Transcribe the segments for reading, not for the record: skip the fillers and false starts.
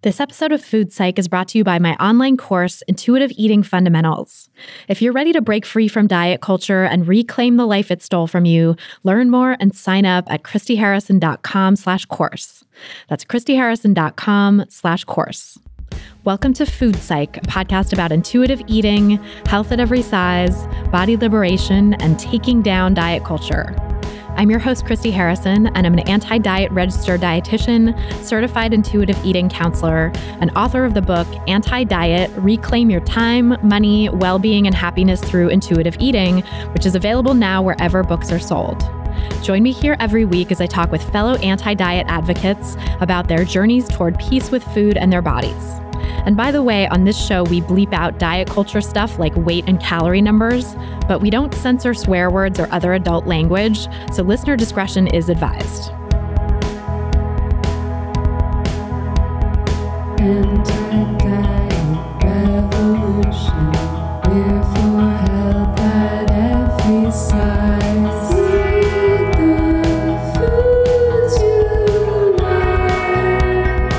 This episode of Food Psych is brought to you by my online course, Intuitive Eating Fundamentals. If you're ready to break free from diet culture and reclaim the life it stole from you, learn more and sign up at christyharrison.com/course. That's christyharrison.com/course. Welcome to Food Psych, a podcast about intuitive eating, health at every size, body liberation, and taking down diet culture. I'm your host, Christy Harrison, and I'm an anti-diet registered dietitian, certified intuitive eating counselor, and author of the book, Anti-Diet, Reclaim Your Time, Money, Well-Being, and Happiness Through Intuitive Eating, which is available now wherever books are sold. Join me here every week as I talk with fellow anti-diet advocates about their journeys toward peace with food and their bodies. And by the way, on this show, we bleep out diet culture stuff like weight and calorie numbers, but we don't censor swear words or other adult language, so listener discretion is advised. Anti-diet revolution, we're for health at every size. Eat the foods you like.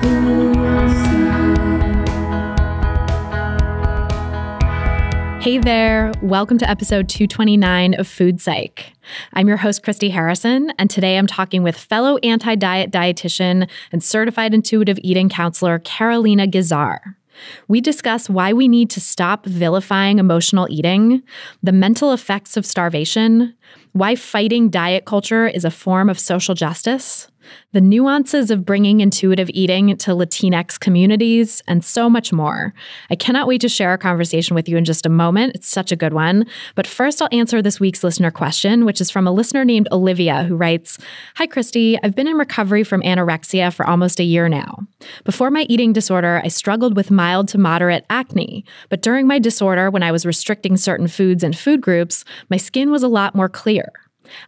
Food Psych. Hey there, welcome to episode 229 of Food Psych. I'm your host, Christy Harrison, and today I'm talking with fellow anti-diet dietitian and certified intuitive eating counselor, Carolina Guízar. We discuss why we need to stop vilifying emotional eating, the mental effects of starvation, why fighting diet culture is a form of social justice, the nuances of bringing intuitive eating to Latinx communities, and so much more. I cannot wait to share our conversation with you in just a moment. It's such a good one. But first, I'll answer this week's listener question, which is from a listener named Olivia, who writes, "Hi, Christy. I've been in recovery from anorexia for almost a year now. Before my eating disorder, I struggled with mild to moderate acne. But during my disorder, when I was restricting certain foods and food groups, my skin was a lot more clear.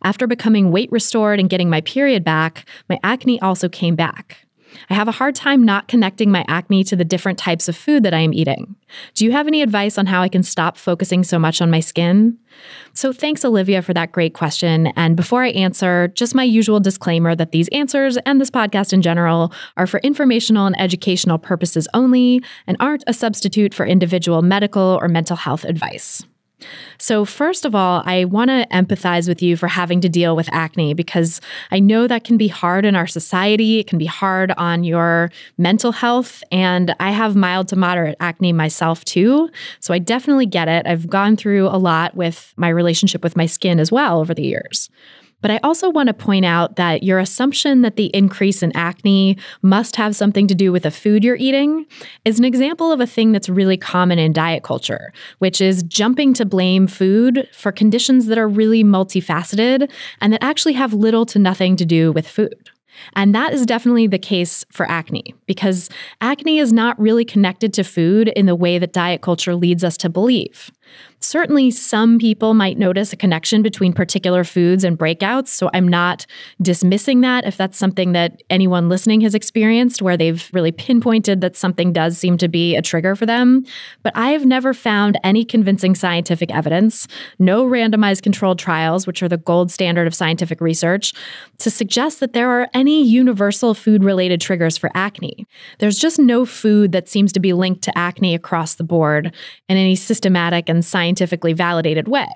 After becoming weight restored and getting my period back, my acne also came back. I have a hard time not connecting my acne to the different types of food that I am eating. Do you have any advice on how I can stop focusing so much on my skin?" So thanks, Olivia, for that great question. And before I answer, just my usual disclaimer that these answers and this podcast in general are for informational and educational purposes only and aren't a substitute for individual medical or mental health advice. So first of all, I want to empathize with you for having to deal with acne because I know that can be hard in our society. It can be hard on your mental health. And I have mild to moderate acne myself too. So I definitely get it. I've gone through a lot with my relationship with my skin as well over the years. But I also want to point out that your assumption that the increase in acne must have something to do with the food you're eating is an example of a thing that's really common in diet culture, which is jumping to blame food for conditions that are really multifaceted and that actually have little to nothing to do with food. And that is definitely the case for acne, because acne is not really connected to food in the way that diet culture leads us to believe. Certainly, some people might notice a connection between particular foods and breakouts, so I'm not dismissing that if that's something that anyone listening has experienced, where they've really pinpointed that something does seem to be a trigger for them. But I have never found any convincing scientific evidence, no randomized controlled trials, which are the gold standard of scientific research, to suggest that there are any universal food-related triggers for acne. There's just no food that seems to be linked to acne across the board in any systematic and scientifically validated way.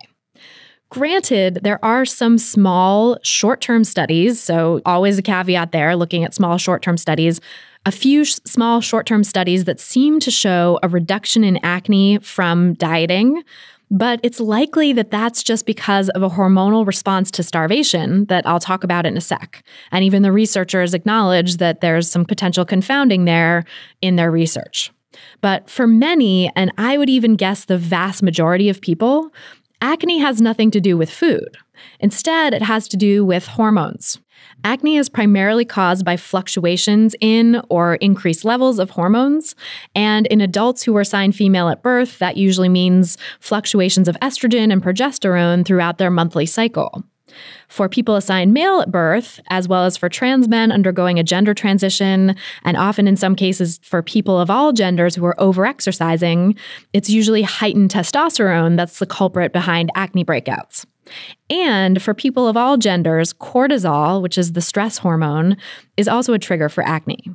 Granted, there are some small short-term studies, so always a caveat there, looking at small short-term studies, a few small short-term studies that seem to show a reduction in acne from dieting, but it's likely that that's just because of a hormonal response to starvation that I'll talk about in a sec. And even the researchers acknowledge that there's some potential confounding there in their research. But for many, and I would even guess the vast majority of people, acne has nothing to do with food. Instead, it has to do with hormones. Acne is primarily caused by fluctuations in or increased levels of hormones. And in adults who are assigned female at birth, that usually means fluctuations of estrogen and progesterone throughout their monthly cycle. For people assigned male at birth, as well as for trans men undergoing a gender transition, and often in some cases for people of all genders who are overexercising, it's usually heightened testosterone that's the culprit behind acne breakouts. And for people of all genders, cortisol, which is the stress hormone, is also a trigger for acne.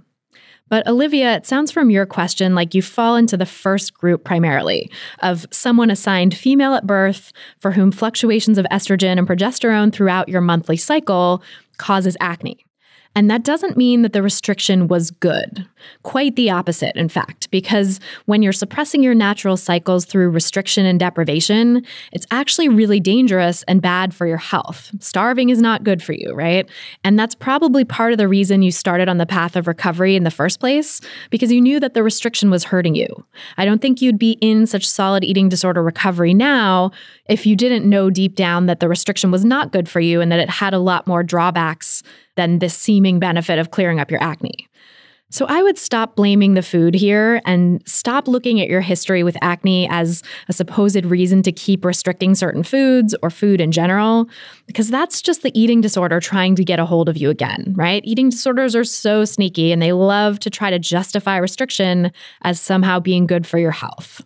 But Olivia, it sounds from your question like you fall into the first group primarily, of someone assigned female at birth for whom fluctuations of estrogen and progesterone throughout your monthly cycle causes acne. And that doesn't mean that the restriction was good. Quite the opposite, in fact, because when you're suppressing your natural cycles through restriction and deprivation, it's actually really dangerous and bad for your health. Starving is not good for you, right? And that's probably part of the reason you started on the path of recovery in the first place, because you knew that the restriction was hurting you. I don't think you'd be in such solid eating disorder recovery now if you didn't know deep down that the restriction was not good for you and that it had a lot more drawbacks than this seeming benefit of clearing up your acne. So I would stop blaming the food here and stop looking at your history with acne as a supposed reason to keep restricting certain foods or food in general, because that's just the eating disorder trying to get a hold of you again, right? Eating disorders are so sneaky and they love to try to justify restriction as somehow being good for your health.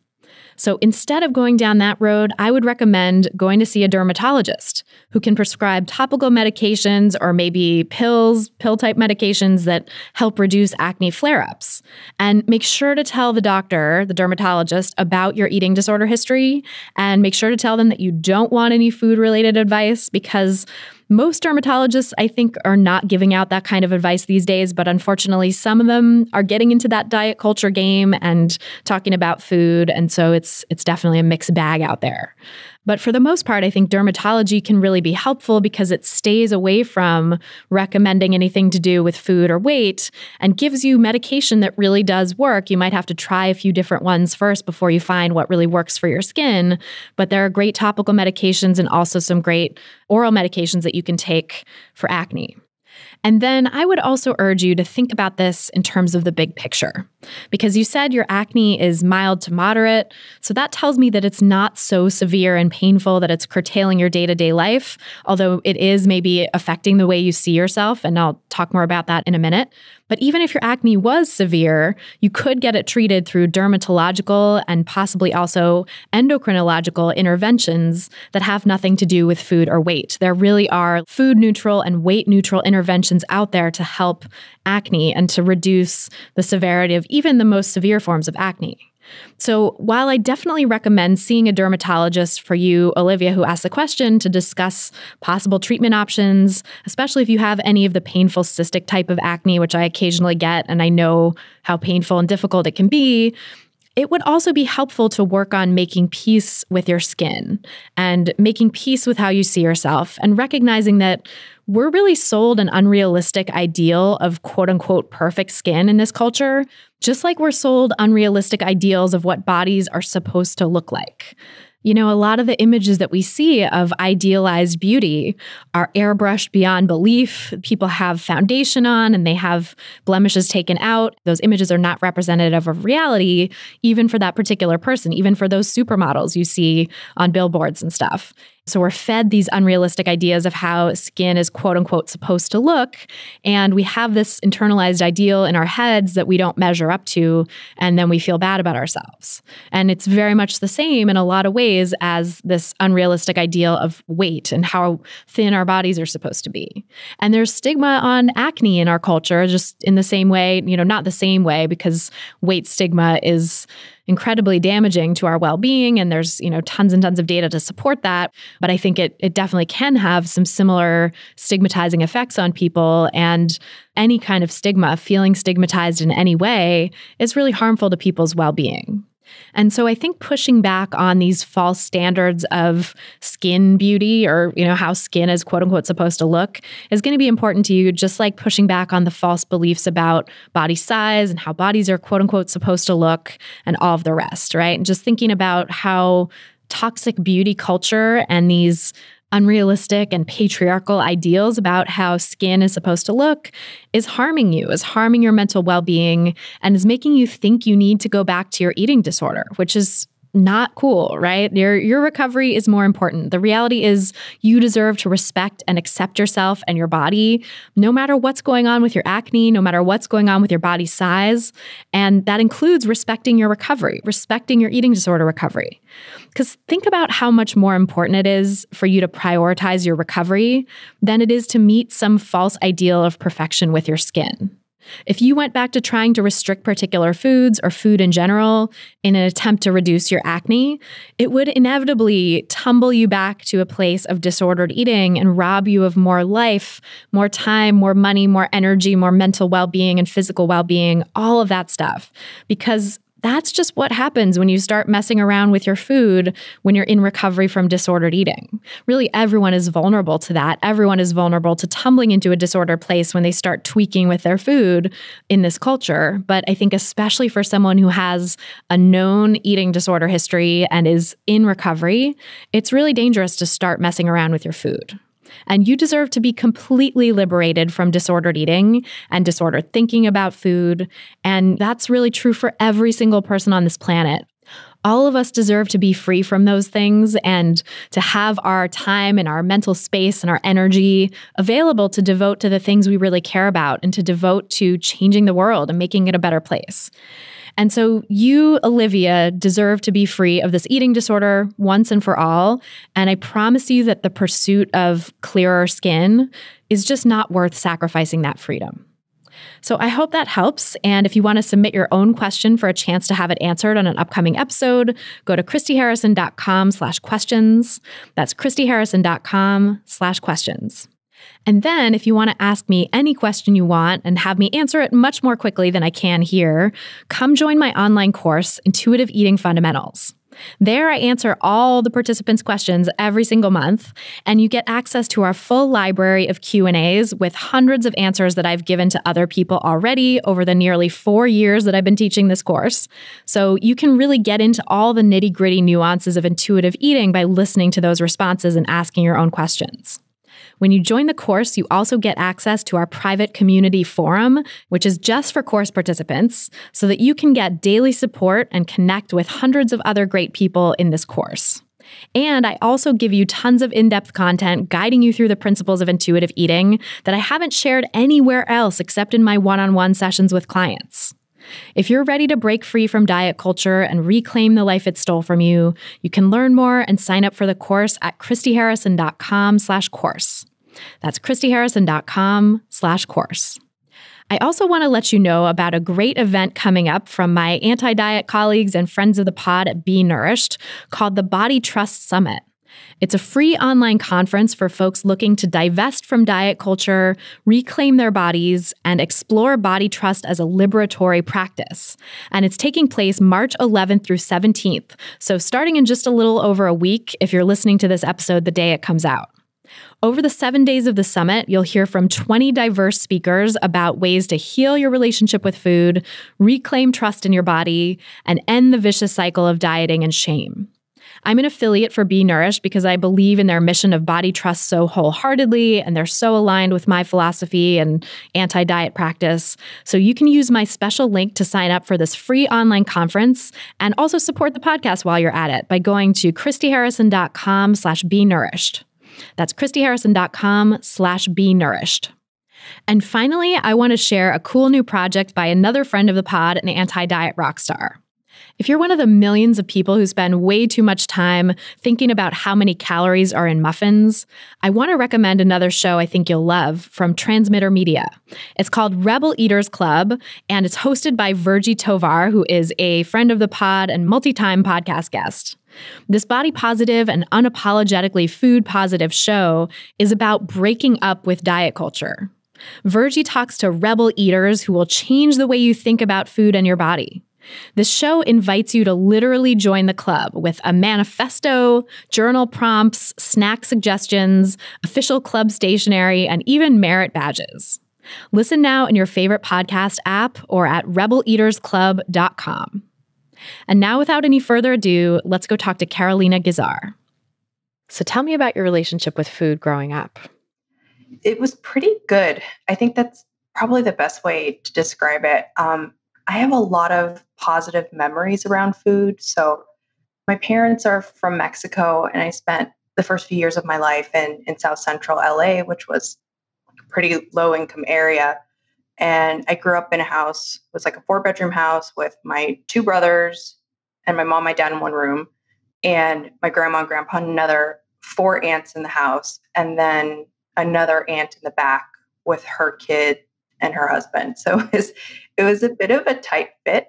So instead of going down that road, I would recommend going to see a dermatologist who can prescribe topical medications or maybe pill-type medications that help reduce acne flare-ups. And make sure to tell the doctor, the dermatologist, about your eating disorder history, and make sure to tell them that you don't want any food-related advice, because most dermatologists, I think, are not giving out that kind of advice these days, but unfortunately, some of them are getting into that diet culture game and talking about food, and so it's definitely a mixed bag out there. But for the most part, I think dermatology can really be helpful because it stays away from recommending anything to do with food or weight and gives you medication that really does work. You might have to try a few different ones first before you find what really works for your skin. But there are great topical medications and also some great oral medications that you can take for acne. And then I would also urge you to think about this in terms of the big picture, because you said your acne is mild to moderate. So that tells me that it's not so severe and painful that it's curtailing your day-to-day life, although it is maybe affecting the way you see yourself. And I'll talk more about that in a minute. But even if your acne was severe, you could get it treated through dermatological and possibly also endocrinological interventions that have nothing to do with food or weight. There really are food neutral and weight neutral interventions out there to help acne and to reduce the severity of even the most severe forms of acne. So while I definitely recommend seeing a dermatologist for you, Olivia, who asked the question, to discuss possible treatment options, especially if you have any of the painful cystic type of acne, which I occasionally get, and I know how painful and difficult it can be, it would also be helpful to work on making peace with your skin and making peace with how you see yourself and recognizing that we're really sold an unrealistic ideal of quote unquote perfect skin in this culture, just like we're sold unrealistic ideals of what bodies are supposed to look like. You know, a lot of the images that we see of idealized beauty are airbrushed beyond belief. People have foundation on and they have blemishes taken out. Those images are not representative of reality, even for that particular person, even for those supermodels you see on billboards and stuff. So we're fed these unrealistic ideas of how skin is quote unquote supposed to look. And we have this internalized ideal in our heads that we don't measure up to. And then we feel bad about ourselves. And it's very much the same in a lot of ways as this unrealistic ideal of weight and how thin our bodies are supposed to be. And there's stigma on acne in our culture, just in the same way, you know, not the same way, because weight stigma is incredibly damaging to our well-being. And there's, you know, tons and tons of data to support that. But I think it definitely can have some similar stigmatizing effects on people. And any kind of stigma, feeling stigmatized in any way, is really harmful to people's well-being. And so I think pushing back on these false standards of skin beauty, or, you know, how skin is quote unquote supposed to look, is going to be important to you, just like pushing back on the false beliefs about body size and how bodies are quote unquote supposed to look and all of the rest, right? And just thinking about how toxic beauty culture and these unrealistic and patriarchal ideals about how skin is supposed to look is harming you, is harming your mental well-being, and is making you think you need to go back to your eating disorder, which is not cool, right? Your recovery is more important. The reality is you deserve to respect and accept yourself and your body, no matter what's going on with your acne, no matter what's going on with your body size. And that includes respecting your recovery, respecting your eating disorder recovery. Because think about how much more important it is for you to prioritize your recovery than it is to meet some false ideal of perfection with your skin. If you went back to trying to restrict particular foods or food in general in an attempt to reduce your acne, it would inevitably tumble you back to a place of disordered eating and rob you of more life, more time, more money, more energy, more mental well-being and physical well-being, all of that stuff. Because that's just what happens when you start messing around with your food when you're in recovery from disordered eating. Really, everyone is vulnerable to that. Everyone is vulnerable to tumbling into a disordered place when they start tweaking with their food in this culture. But I think especially for someone who has a known eating disorder history and is in recovery, it's really dangerous to start messing around with your food. And you deserve to be completely liberated from disordered eating and disordered thinking about food. And that's really true for every single person on this planet. All of us deserve to be free from those things and to have our time and our mental space and our energy available to devote to the things we really care about and to devote to changing the world and making it a better place. And so you, Olivia, deserve to be free of this eating disorder once and for all. And I promise you that the pursuit of clearer skin is just not worth sacrificing that freedom. So I hope that helps. And if you want to submit your own question for a chance to have it answered on an upcoming episode, go to christyharrison.com/questions. That's christyharrison.com/questions. And then if you want to ask me any question you want and have me answer it much more quickly than I can here, come join my online course, Intuitive Eating Fundamentals. There I answer all the participants' questions every single month, and you get access to our full library of Q&As with hundreds of answers that I've given to other people already over the nearly 4 years that I've been teaching this course. So you can really get into all the nitty-gritty nuances of intuitive eating by listening to those responses and asking your own questions. When you join the course, you also get access to our private community forum, which is just for course participants, so that you can get daily support and connect with hundreds of other great people in this course. And I also give you tons of in-depth content guiding you through the principles of intuitive eating that I haven't shared anywhere else except in my one-on-one sessions with clients. If you're ready to break free from diet culture and reclaim the life it stole from you, you can learn more and sign up for the course at christyharrison.com/course. That's christyharrison.com/course. I also want to let you know about a great event coming up from my anti-diet colleagues and friends of the pod at Be Nourished called the Body Trust Summit. It's a free online conference for folks looking to divest from diet culture, reclaim their bodies, and explore body trust as a liberatory practice. And it's taking place March 11th through 17th, so starting in just a little over a week if you're listening to this episode the day it comes out. Over the 7 days of the summit, you'll hear from 20 diverse speakers about ways to heal your relationship with food, reclaim trust in your body, and end the vicious cycle of dieting and shame. I'm an affiliate for Be Nourished because I believe in their mission of body trust so wholeheartedly, and they're so aligned with my philosophy and anti-diet practice. So you can use my special link to sign up for this free online conference and also support the podcast while you're at it by going to christyharrison.com/benourished. That's christyharrison.com/benourished. And finally, I want to share a cool new project by another friend of the pod, an anti-diet rock star. If you're one of the millions of people who spend way too much time thinking about how many calories are in muffins, I want to recommend another show I think you'll love from Transmitter Media. It's called Rebel Eaters Club, and it's hosted by Virgie Tovar, who is a friend of the pod and multi-time podcast guest. This body positive and unapologetically food positive show is about breaking up with diet culture. Virgie talks to rebel eaters who will change the way you think about food and your body. This show invites you to literally join the club with a manifesto, journal prompts, snack suggestions, official club stationery, and even merit badges. Listen now in your favorite podcast app or at rebeleatersclub.com. And now, without any further ado, let's go talk to Carolina Guízar. So tell me about your relationship with food growing up. It was pretty good. I think that's probably the best way to describe it. I have a lot of positive memories around food. So My parents are from Mexico, and I spent the first few years of my life in South Central LA, which was a pretty low income area. And I grew up in a house, it was like a 4-bedroom house with my 2 brothers and my mom, my dad in one room, and my grandma and grandpa, and another 4 aunts in the house, and then another aunt in the back with her kid and her husband. So it was a bit of a tight fit.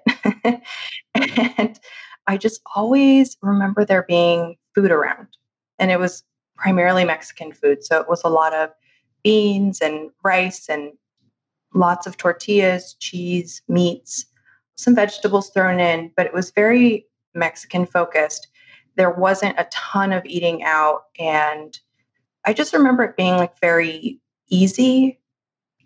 And I just always remember there being food around. And it was primarily Mexican food. So it was a lot of beans and rice and lots of tortillas, cheese, meats, some vegetables thrown in, but it was very Mexican focused. There wasn't a ton of eating out. And I just remember it being like very easy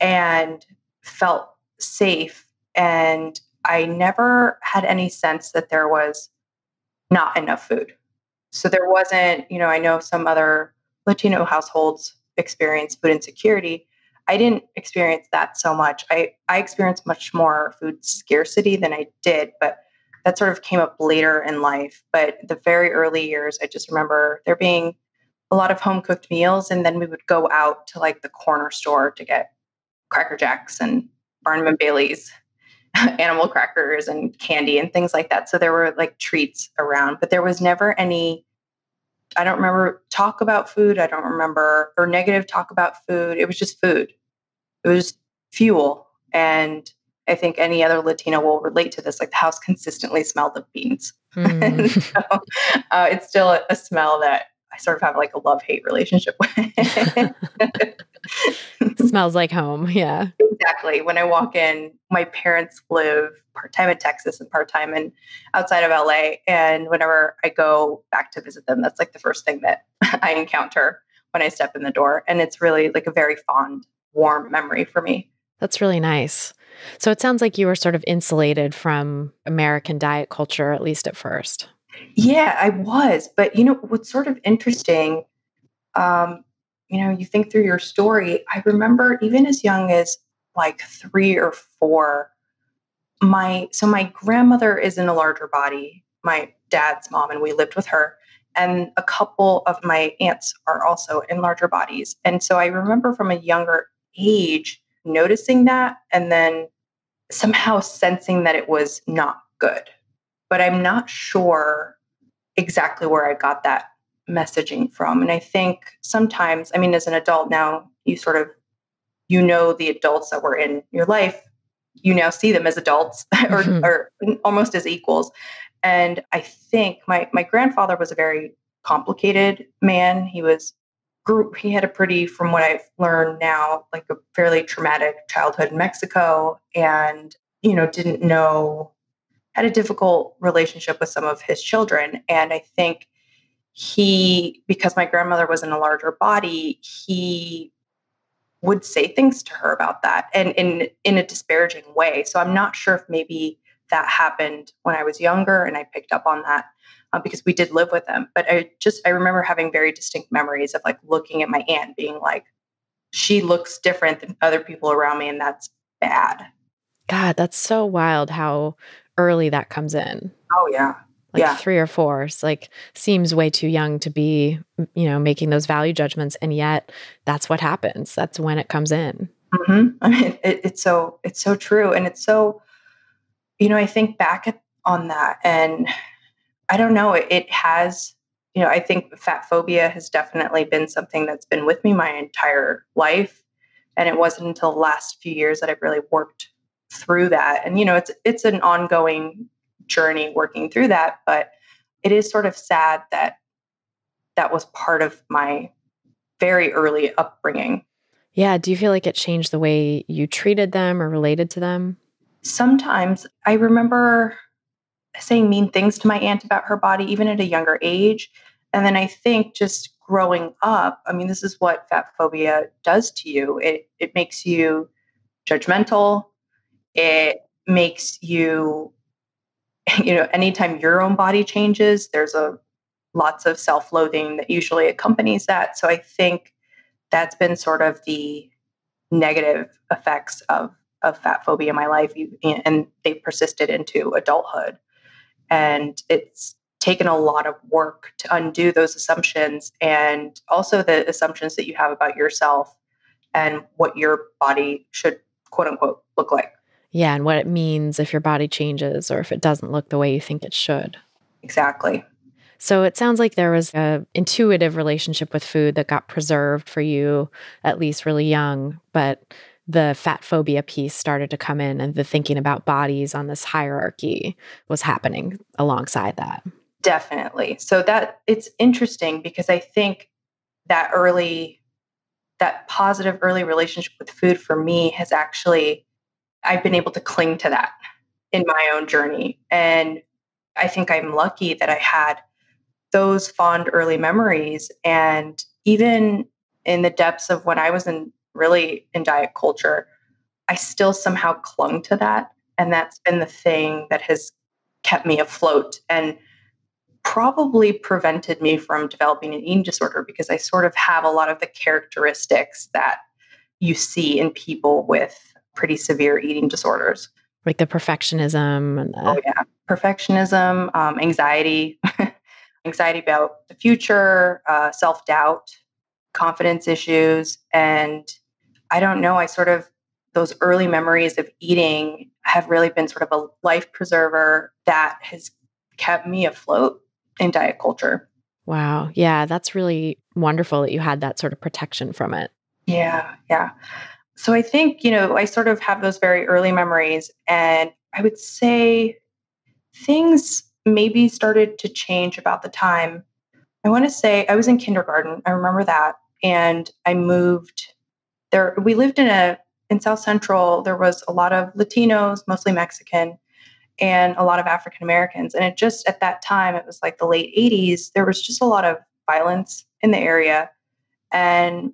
and felt safe. And I never had any sense that there was not enough food. So there wasn't, I know some other Latino households experience food insecurity. I didn't experience that so much. I experienced much more food scarcity than I did, but that sort of came up later in life. But the very early years, I just remember there being a lot of home cooked meals. And then we would go out to like the corner store to get Cracker Jacks and Barnum and Bailey's animal crackers and candy and things like that. So there were like treats around, but there was never any, I don't remember talk about food. I don't remember or negative talk about food. It was just food. It was fuel. And I think any other Latino will relate to this. Like the house consistently smelled of beans. And so it's still a smell that I sort of have like a love-hate relationship with. Smells like home. Yeah. Exactly. When I walk in, my parents live part-time in Texas and part-time in outside of LA. And whenever I go back to visit them, that's like the first thing that I encounter when I step in the door. And it's really like a very fond, warm memory for me. That's really nice. So it sounds like you were sort of insulated from American diet culture, at least at first. Yeah, I was. But what's sort of interesting, you think through your story, I remember even as young as like 3 or 4, my grandmother is in a larger body, my dad's mom, and we lived with her. And a couple of my aunts are also in larger bodies. And so I remember from a younger age noticing that and then somehow sensing that it was not good. But I'm not sure exactly where I got that messaging from. And I think sometimes, as an adult now, the adults that were in your life, you now see them as adults or almost as equals. And I think my grandfather was a very complicated man. He had a pretty, from what I've learned now, like a fairly traumatic childhood in Mexico and, didn't know, had a difficult relationship with some of his children. And I think because my grandmother was in a larger body, he would say things to her about that and in a disparaging way. So I'm not sure if maybe that happened when I was younger and I picked up on that because we did live with them. But I remember having very distinct memories of like looking at my aunt being like, she looks different than other people around me and that's bad. God, that's so wild how early that comes in. Oh, yeah. Like Yeah. 3 or 4, it's like seems way too young to be, making those value judgments. And yet that's what happens. That's when it comes in. Mm-hmm. It's so true. And it's so, I think back on that and I don't know, it has, I think fat phobia has definitely been something that's been with me my entire life. And it wasn't until the last few years that I've really worked through that. And, it's an ongoing journey working through that, but it is sort of sad that was part of my very early upbringing. Yeah. Do you feel like it changed the way you treated them or related to them? Sometimes I remember saying mean things to my aunt about her body, even at a younger age. And then I think just growing up, this is what fat phobia does to you. It makes you judgmental. It makes you, anytime your own body changes, there's lots of self-loathing that usually accompanies that. So I think that's been sort of the negative effects of fat phobia in my life, and they persisted into adulthood. And it's taken a lot of work to undo those assumptions, and also the assumptions that you have about yourself and what your body should, quote unquote, look like. Yeah, and what it means if your body changes or if it doesn't look the way you think it should. Exactly. So it sounds like there was an intuitive relationship with food that got preserved for you, at least really young, but the fat phobia piece started to come in and the thinking about bodies on this hierarchy was happening alongside that. Definitely. So that it's interesting because I think that positive early relationship with food for me has actually, I've been able to cling to that in my own journey. And I think I'm lucky that I had those fond early memories. And even in the depths of when I was really in diet culture, I still somehow clung to that. And that's been the thing that has kept me afloat and probably prevented me from developing an eating disorder, because I sort of have a lot of the characteristics that you see in people with pretty severe eating disorders. Like the perfectionism and Oh yeah, perfectionism, anxiety, anxiety about the future, self-doubt, confidence issues. And I don't know, those early memories of eating have really been sort of a life preserver that has kept me afloat in diet culture. Wow. Yeah, that's really wonderful that you had that sort of protection from it. Yeah, yeah. So I think, I sort of have those very early memories, and I would say things maybe started to change about the time. I want to say I was in kindergarten. I remember that. And I moved there. We lived in South Central. There was a lot of Latinos, mostly Mexican, and a lot of African Americans. And it just, at that time, it was like the late 80s, there was just a lot of violence in the area. And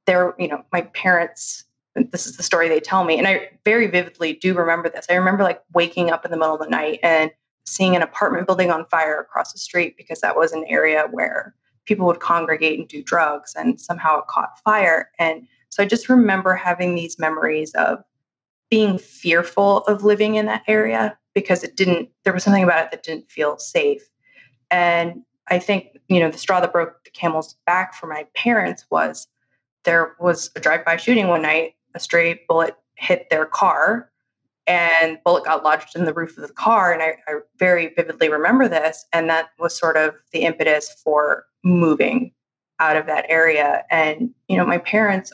my parents, this is the story they tell me, and I very vividly do remember this. I remember like waking up in the middle of the night and seeing an apartment building on fire across the street, because that was an area where people would congregate and do drugs, and somehow it caught fire. And so I just remember having these memories of being fearful of living in that area, because there was something about it that didn't feel safe. And I think, the straw that broke the camel's back for my parents was there was a drive-by shooting one night. A stray bullet hit their car, and bullet got lodged in the roof of the car. And I very vividly remember this. And that was sort of the impetus for moving out of that area. And, my parents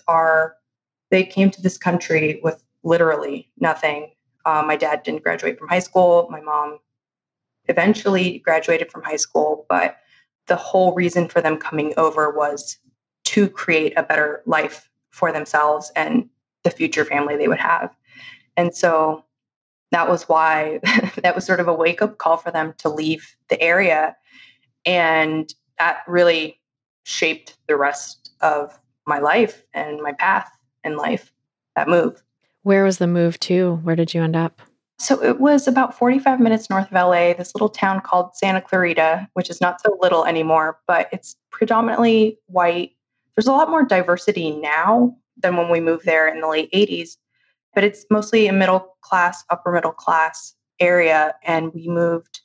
they came to this country with literally nothing. My dad didn't graduate from high school. My mom eventually graduated from high school, but the whole reason for them coming over was to create a better life for themselves and the future family they would have. And so that was why that was sort of a wake-up call for them to leave the area. And that really shaped the rest of my life and my path in life, that move. Where was the move to? Where did you end up? So it was about 45 minutes north of LA, this little town called Santa Clarita, which is not so little anymore, but it's predominantly white. There's a lot more diversity now than when we moved there in the late 80s, but it's mostly a middle class, upper middle class area. And we moved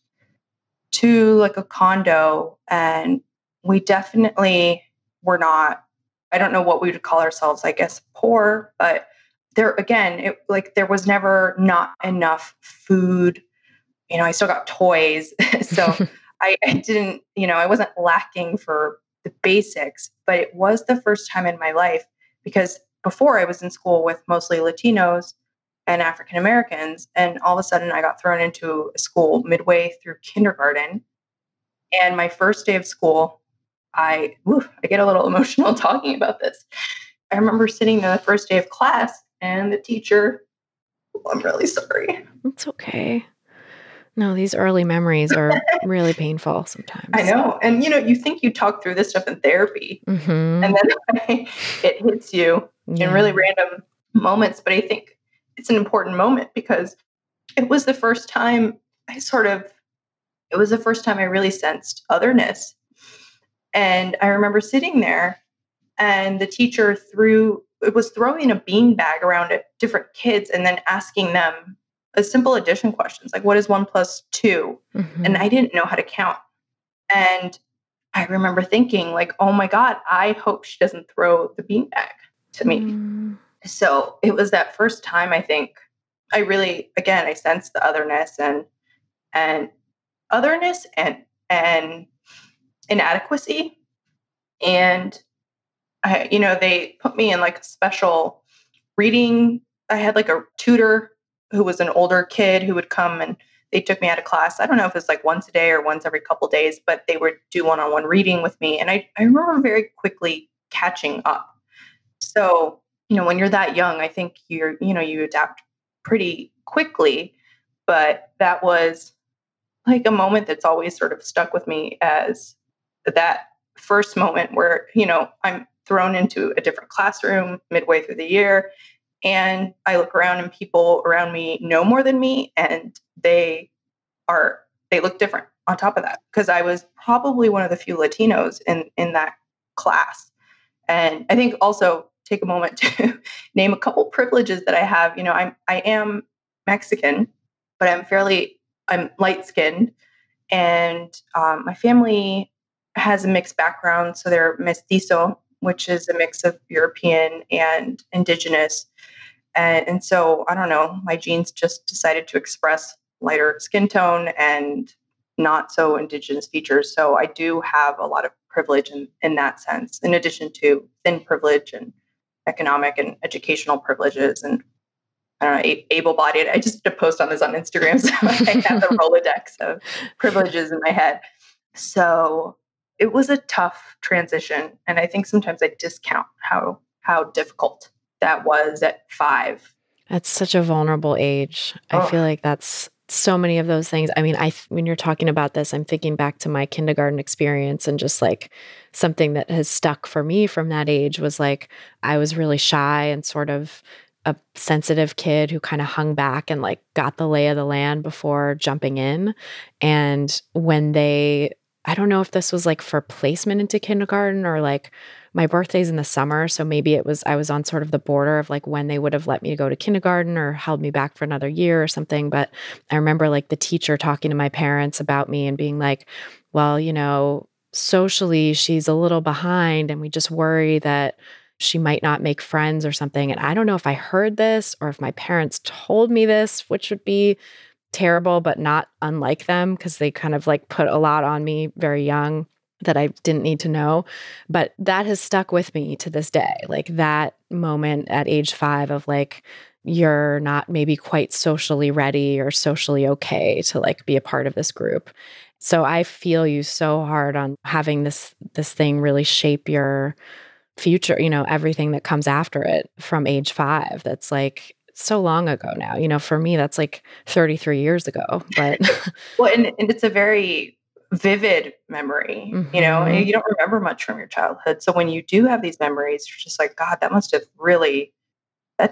to like a condo, and we definitely were not, I don't know what we would call ourselves, I guess poor, but there again, there was never not enough food. I still got toys. So I didn't, I wasn't lacking for the basics, but it was the first time in my life, because before I was in school with mostly Latinos and African Americans, and all of a sudden I got thrown into a school midway through kindergarten. And my first day of school, I get a little emotional talking about this. I remember sitting there the first day of class, and the teacher, I'm really sorry. It's okay. No, these early memories are really painful sometimes. I know. And, you think you talk through this stuff in therapy, Mm-hmm. and then it hits you in really random moments. But I think it's an important moment, because it was the first time I really sensed otherness. And I remember sitting there, and the teacher was throwing a bean bag around at different kids and then asking them a simple addition questions, like, what is 1 + 2? Mm-hmm. And I didn't know how to count. And I remember thinking like, oh my God, I hope she doesn't throw the beanbag to me. Mm. So it was that first time I think I really, again, I sensed the and otherness and inadequacy. And they put me in like a special reading. I had like a tutor who was an older kid who would come and they took me out of class. I don't know if it's like once a day or once every couple of days, but they would do one-on-one reading with me. And I remember very quickly catching up. So, when you're that young, I think you adapt pretty quickly. But that was like a moment that's always sort of stuck with me as that first moment where, I'm thrown into a different classroom midway through the year. And I look around and people around me know more than me and they look different on top of that. Because I was probably one of the few Latinos in that class. And I think also take a moment to name a couple privileges that I have. I am Mexican, but I'm light skinned, and my family has a mixed background. So they're mestizo, which is a mix of European and indigenous. And so I don't know, my genes just decided to express lighter skin tone and not so indigenous features. So I do have a lot of privilege in that sense, in addition to thin privilege and economic and educational privileges and I don't know, able-bodied. I just did a post on this on Instagram, so I have the Rolodex of privileges in my head. So it was a tough transition, and I think sometimes I discount how difficult that was at 5. That's such a vulnerable age. I feel like that's so many of those things. I mean, when you're talking about this, I'm thinking back to my kindergarten experience and just like something that has stuck for me from that age was like I was really shy and sort of a sensitive kid who kind of hung back and like got the lay of the land before jumping in. And when I don't know if this was like for placement into kindergarten or like my birthday's in the summer. So maybe I was on sort of the border of like when they would have let me go to kindergarten or held me back for another year or something. But I remember like the teacher talking to my parents about me and being like, well, socially she's a little behind and we just worry that she might not make friends or something. And I don't know if I heard this or if my parents told me this, which would be terrible, but not unlike them because they kind of like put a lot on me very young that I didn't need to know. But that has stuck with me to this day. Like that moment at age 5 of like, you're not maybe quite socially ready or socially okay to like be a part of this group. So I feel you so hard on having this thing really shape your future, everything that comes after it from age 5. That's like so long ago now. For me, that's like 33 years ago. But well, and it's a very vivid memory, and you don't remember much from your childhood. So when you do have these memories, you're just like, God, that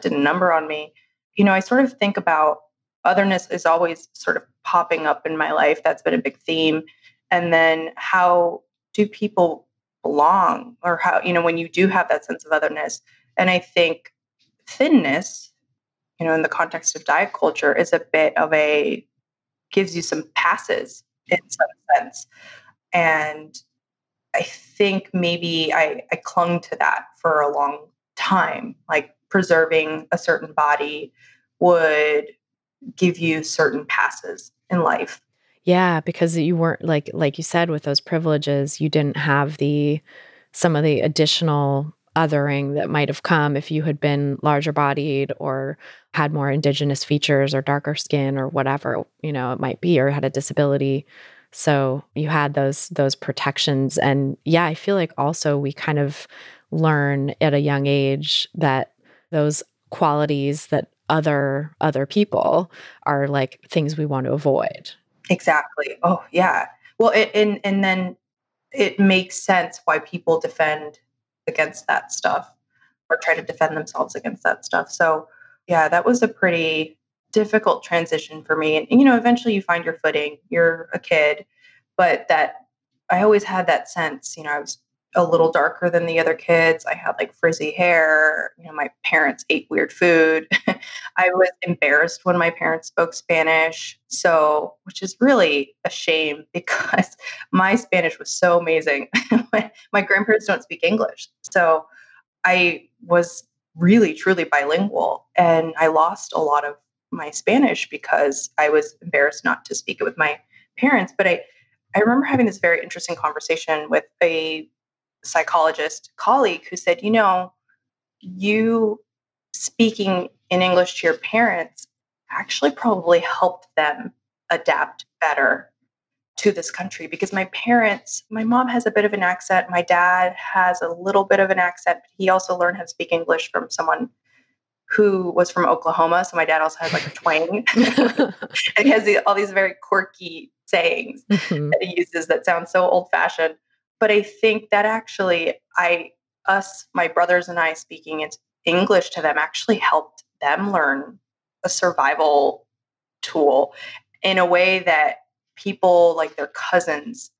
did a number on me. I sort of think about otherness is always sort of popping up in my life. That's been a big theme. And then how do people belong or how, when you do have that sense of otherness. And I think thinness, in the context of diet culture is a bit of gives you some passes in some sense. And I think maybe I clung to that for a long time, like preserving a certain body would give you certain passes in life. Yeah, because you weren't like you said with those privileges, you didn't have some of the additional othering that might have come if you had been larger bodied or had more indigenous features or darker skin or whatever, it might be, or had a disability. So you had those protections. And yeah, I feel like also we kind of learn at a young age that those qualities that other people are like things we want to avoid. Exactly. Oh, yeah. Well, and then it makes sense why people defend against that stuff or try to defend themselves against that stuff. So, yeah, that was a pretty difficult transition for me. And, eventually you find your footing. You're a kid, but that I always had that sense, I was a little darker than the other kids. I had like frizzy hair. My parents ate weird food. I was embarrassed when my parents spoke Spanish. So, which is really a shame because my Spanish was so amazing. My grandparents don't speak English. So I was really, truly bilingual, and I lost a lot of my Spanish because I was embarrassed not to speak it with my parents. But I remember having this very interesting conversation with a psychologist colleague who said, you speaking in English to your parents actually probably helped them adapt better to this country because my mom has a bit of an accent. My dad has a little bit of an accent. But he also learned how to speak English from someone who was from Oklahoma. So my dad also has like a twang. And he has all these very quirky sayings Mhm. that he uses that sound so old fashioned. But I think that actually my brothers and I speaking in English to them actually helped them learn a survival tool in a way that people like their cousins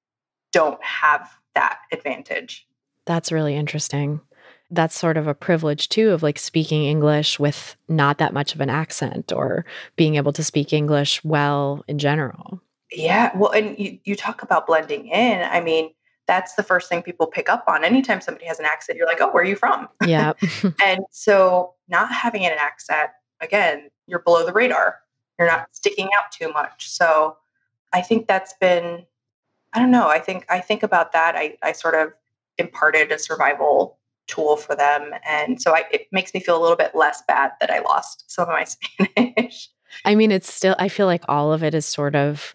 don't have that advantage. That's really interesting. That's sort of a privilege too of like speaking English with not that much of an accent or being able to speak English well in general. Yeah. Well, and you talk about blending in. I mean, that's the first thing people pick up on. Anytime somebody has an accent, you're like, oh, where are you from? Yeah. And so not having an accent, again, you're below the radar. You're not sticking out too much. So I think that's been, I don't know. I think about that. I sort of imparted a survival tool for them. And so it makes me feel a little bit less bad that I lost some of my Spanish. I mean, it's still, I feel like all of it is sort of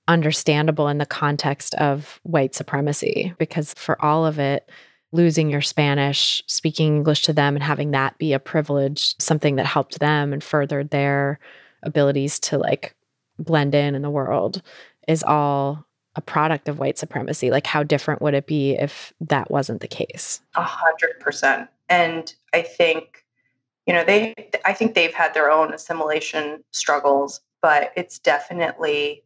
understandable in the context of white supremacy, because for all of it, losing your Spanish, speaking English to them and having that be a privilege, something that helped them and furthered their abilities to like blend in the world is all a product of white supremacy. Like, how different would it be if that wasn't the case? 100%. And I think, I think they've had their own assimilation struggles, but it's definitely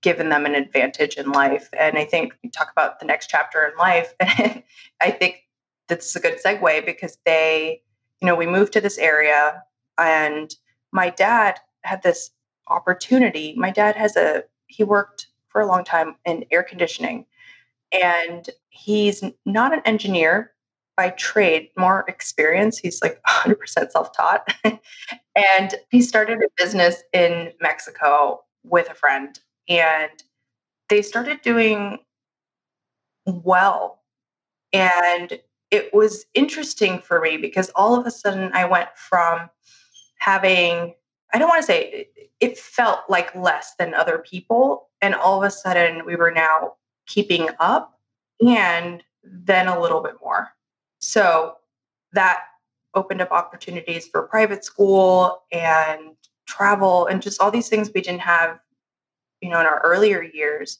given them an advantage in life. And I think we talk about the next chapter in life. And I think that's a good segue because we moved to this area and my dad had this opportunity. My dad he worked for a long time in air conditioning and he's not an engineer by trade, more experience. He's like 100% self-taught. And he started a business in Mexico with a friend and they started doing well. And it was interesting for me because all of a sudden I went from having, I don't want to say it felt like less than other people. And all of a sudden we were now keeping up and then a little bit more. So that opened up opportunities for private school and travel and just all these things we didn't have, in our earlier years.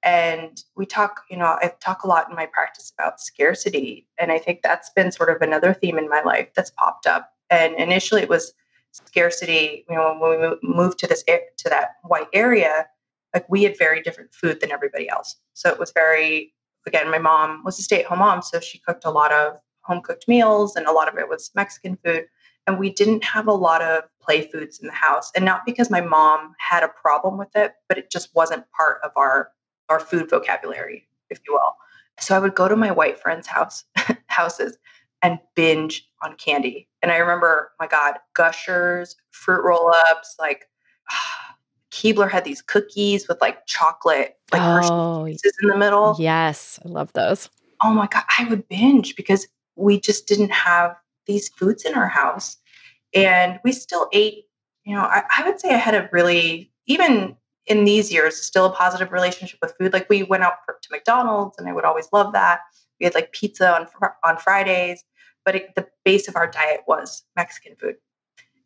And I talk a lot in my practice about scarcity. And I think that's been sort of another theme in my life that's popped up. And initially it was scarcity, when we moved to to that white area, like we had very different food than everybody else. So it was again, my mom was a stay-at-home mom. So she cooked a lot of home cooked meals and a lot of it was Mexican food. And we didn't have a lot of play foods in the house. And not because my mom had a problem with it, but it just wasn't part of our food vocabulary, if you will. So I would go to my white friends' houses and binge on candy. And I remember, my God, Gushers, fruit roll-ups, like Keebler had these cookies with like chocolate, like Oh, Hershey Kisses in the middle. yes. I love those. Oh my God, I would binge because we just didn't have these foods in our house. And we still ate, I would say I had a really, even in these years, still a positive relationship with food. Like we went out to McDonald's and I would always love that. We had like pizza on Fridays, but the base of our diet was Mexican food.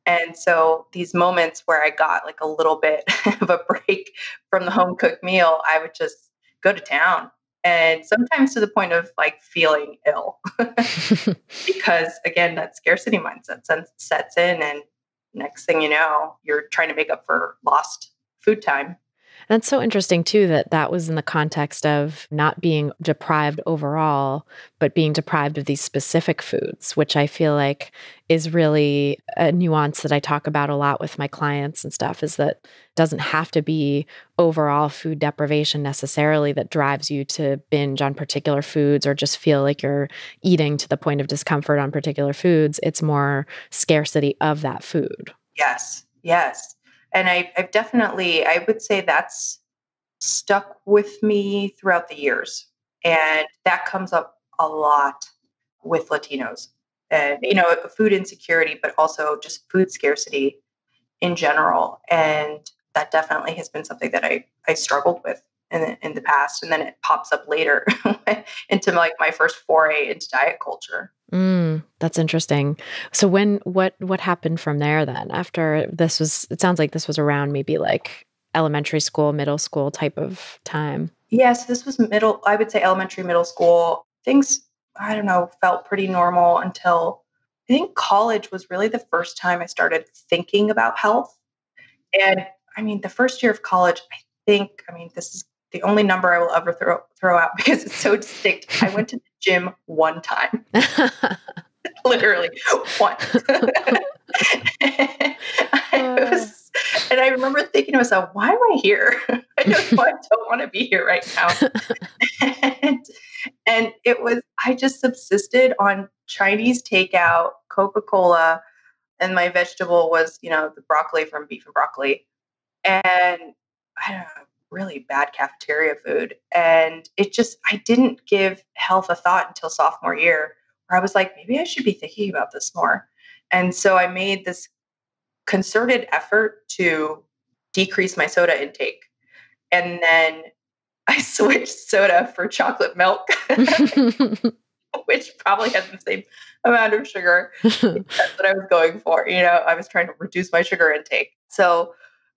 And so these moments where I got like a little bit of a break from the home cooked meal, I would just go to town. And sometimes to the point of like feeling ill because again, that scarcity mindset sets in and next thing you know, you're trying to make up for lost food time. That's so interesting too, that that was in the context of not being deprived overall, but being deprived of these specific foods, which I feel like is really a nuance that I talk about a lot with my clients and stuff, is that it doesn't have to be overall food deprivation necessarily that drives you to binge on particular foods or just feel like you're eating to the point of discomfort on particular foods. It's more scarcity of that food. Yes, yes. And I've definitely, I would say that's stuck with me throughout the years. And that comes up a lot with Latinos and, food insecurity, but also just food scarcity in general. And that definitely has been something that I struggled with in the past. And then it pops up later into like my first foray into diet culture. That's interesting. So what happened from there then? After this was, it sounds like this was around maybe like elementary school, middle school type of time. Yes, this was I would say elementary, middle school. Things, I don't know, felt pretty normal until I think college was really the first time I started thinking about health. And I mean, the first year of college, this is the only number I will ever throw out because it's so distinct. I went to the gym one time. Literally one. And I remember thinking to myself, why am I here? I don't want to be here right now. and I just subsisted on Chinese takeout, Coca-Cola, and my vegetable was, the broccoli from Beef and Broccoli. And I don't know, really bad cafeteria food. And I didn't give health a thought until sophomore year, where I was like, maybe I should be thinking about this more. And so I made this concerted effort to decrease my soda intake. And then I switched soda for chocolate milk, which probably has the same amount of sugar. That's what I was going for. I was trying to reduce my sugar intake.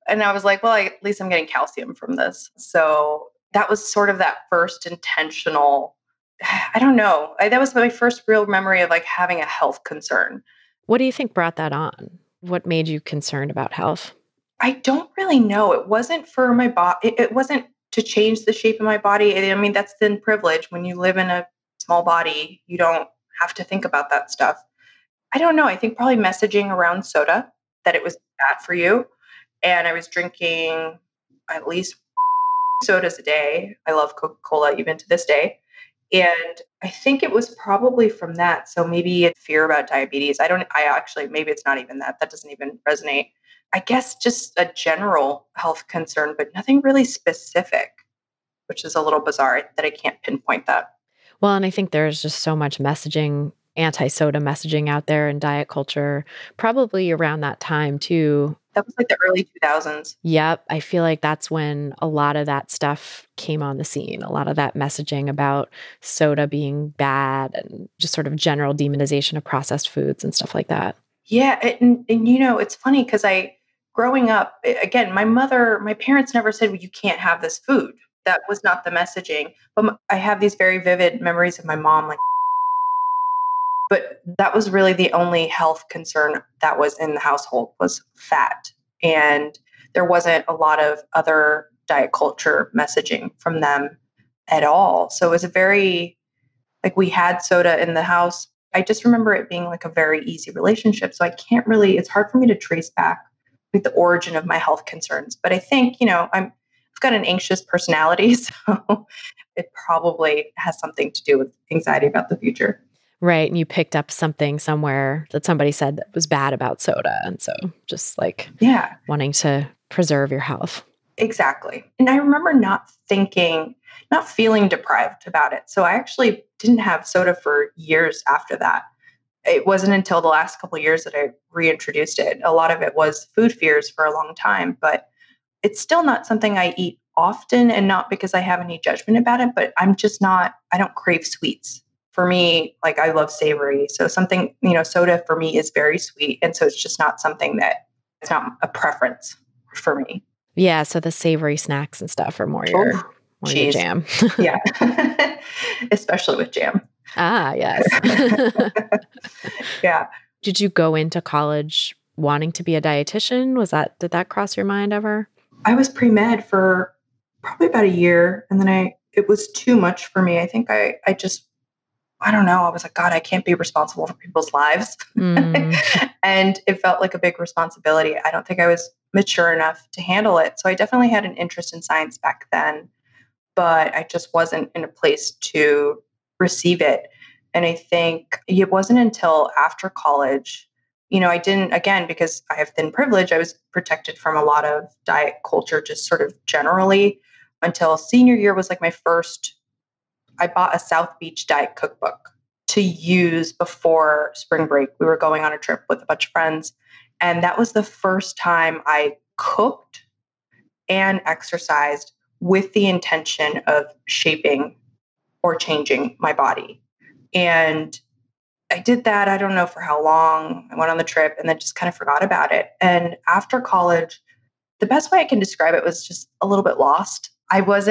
And I was like, well, at least I'm getting calcium from this. So that was sort of that first intentional, I don't know. That was my first real memory of like having a health concern. What do you think brought that on? What made you concerned about health? I don't really know. It wasn't for my body. It wasn't to change the shape of my body. I mean, that's the privilege. When you live in a small body, you don't have to think about that stuff. I don't know. I think probably messaging around soda, that it was bad for you. And I was drinking at least sodas a day. I love Coca-Cola even to this day. And I think it was probably from that. So maybe fear about diabetes. Maybe it's not even that. That doesn't even resonate. I guess just a general health concern, but nothing really specific, which is a little bizarre that I can't pinpoint that. Well, and I think there's just so much messaging, anti-soda messaging out there in diet culture, probably around that time too. That was like the early 2000s. Yep. I feel like that's when a lot of that stuff came on the scene. A lot of that messaging about soda being bad and just sort of general demonization of processed foods and stuff like that. Yeah. And it's funny because growing up, again, my parents never said, well, you can't have this food. That was not the messaging. But I have these very vivid memories of my mom, but that was really the only health concern that was in the household was fat. And there wasn't a lot of other diet culture messaging from them at all. So it was we had soda in the house. I just remember it being like a very easy relationship. So it's hard for me to trace back like the origin of my health concerns. But I think, I've got an anxious personality. So it probably has something to do with anxiety about the future. Right. And you picked up something somewhere that somebody said that was bad about soda. And so just wanting to preserve your health. Exactly. And I remember not feeling deprived about it. So I actually didn't have soda for years after that. It wasn't until the last couple of years that I reintroduced it. A lot of it was food fears for a long time, but it's still not something I eat often, and not because I have any judgment about it, but I don't crave sweets. For me, I love savory. So something, soda for me is very sweet. And so it's just not something it's not a preference for me. Yeah. So the savory snacks and stuff are more your jam. Yeah. Especially with jam. Ah, yes. Yeah. Did you go into college wanting to be a dietitian? Did that cross your mind ever? I was pre-med for probably about a year. And then it was too much for me. I think I don't know. I was like, God, I can't be responsible for people's lives. And it felt like a big responsibility. I don't think I was mature enough to handle it. So I definitely had an interest in science back then, but I just wasn't in a place to receive it. And I think it wasn't until after college, I didn't, again, because I have thin privilege, I was protected from a lot of diet culture, just sort of generally, until senior year was like my first. I bought a South Beach diet cookbook to use before spring break. We were going on a trip with a bunch of friends. And that was the first time I cooked and exercised with the intention of shaping or changing my body. And I did that. I don't know for how long. I went on the trip and then just kind of forgot about it. And after college, the best way I can describe it was just a little bit lost. I was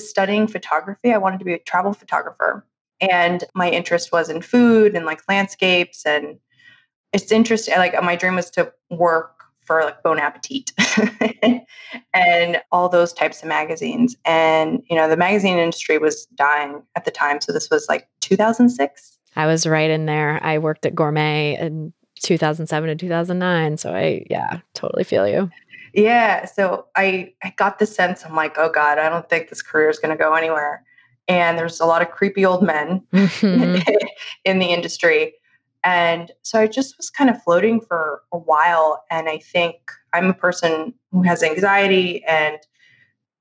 studying photography. I wanted to be a travel photographer. And my interest was in food and like landscapes. And it's interesting. Like my dream was to work for like Bon Appetit and all those types of magazines. And, the magazine industry was dying at the time. So this was like 2006. I was right in there. I worked at Gourmet in 2007 to 2009. So I totally feel you. Yeah. So I got the sense, I'm like, oh God, I don't think this career is going to go anywhere. And there's a lot of creepy old men in the industry. And so I just was kind of floating for a while. And I think I'm a person who has anxiety, and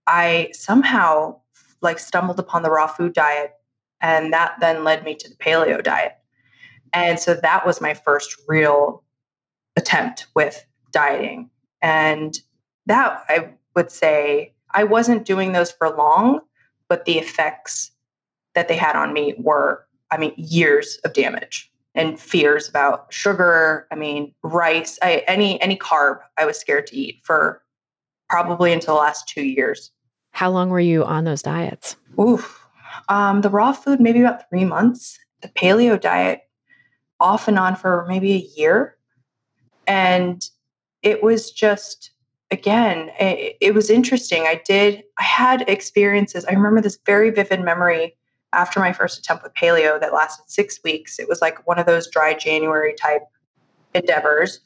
I somehow like stumbled upon the raw food diet. And that then led me to the paleo diet. And so that was my first real attempt with dieting. And that, I would say, I wasn't doing those for long, but the effects that they had on me were, years of damage and fears about sugar. Rice, any carb I was scared to eat for probably until the last 2 years. How long were you on those diets? The raw food, maybe about 3 months. The paleo diet, off and on for maybe a year. And it was just, again, it was interesting. I had experiences. I remember this very vivid memory after my first attempt with paleo that lasted 6 weeks. It was like one of those dry January type endeavors.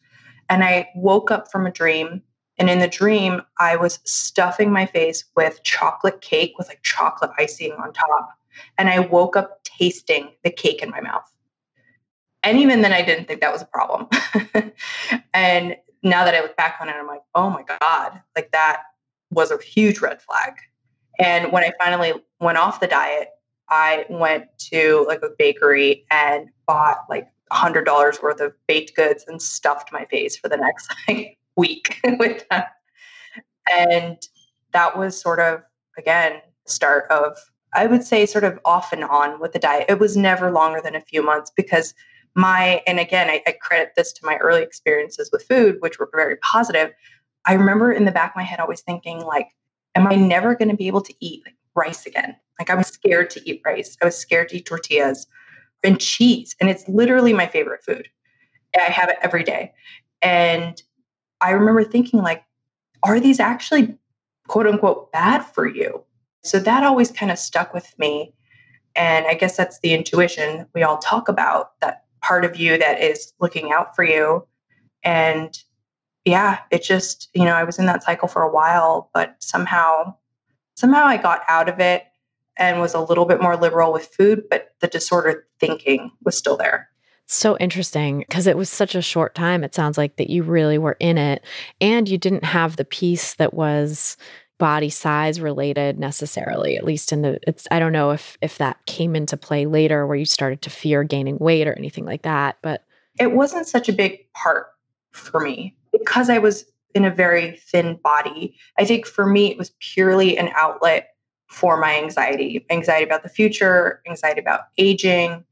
And I woke up from a dream. And in the dream, I was stuffing my face with chocolate cake with like chocolate icing on top. And I woke up tasting the cake in my mouth. And even then, I didn't think that was a problem. And now that I look back on it, I'm like, oh my God, like that was a huge red flag. And when I finally went off the diet, I went to like a bakery and bought like $100 worth of baked goods and stuffed my face for the next week with them. And that was sort of, again, start of, I would say, sort of off and on with the diet. It was never longer than a few months because and again, I credit this to my early experiences with food, which were very positive. I remember in the back of my head always thinking like, am I never going to be able to eat like rice again? Like I was scared to eat rice. I was scared to eat tortillas and cheese. And it's literally my favorite food. I have it every day. And I remember thinking like, are these actually quote unquote bad for you? So that always kind of stuck with me. And I guess that's the intuition we all talk about, that part of you that is looking out for you. And yeah, it just, I was in that cycle for a while, but somehow I got out of it and was a little bit more liberal with food, but the disordered thinking was still there. So interesting, because it was such a short time. It sounds like that you really were in it and you didn't have the piece that was body size related necessarily, at least I don't know if that came into play later where you started to fear gaining weight or anything like that, but it wasn't such a big part for me because I was in a very thin body. I think for me, it was purely an outlet for my anxiety about the future, anxiety about aging.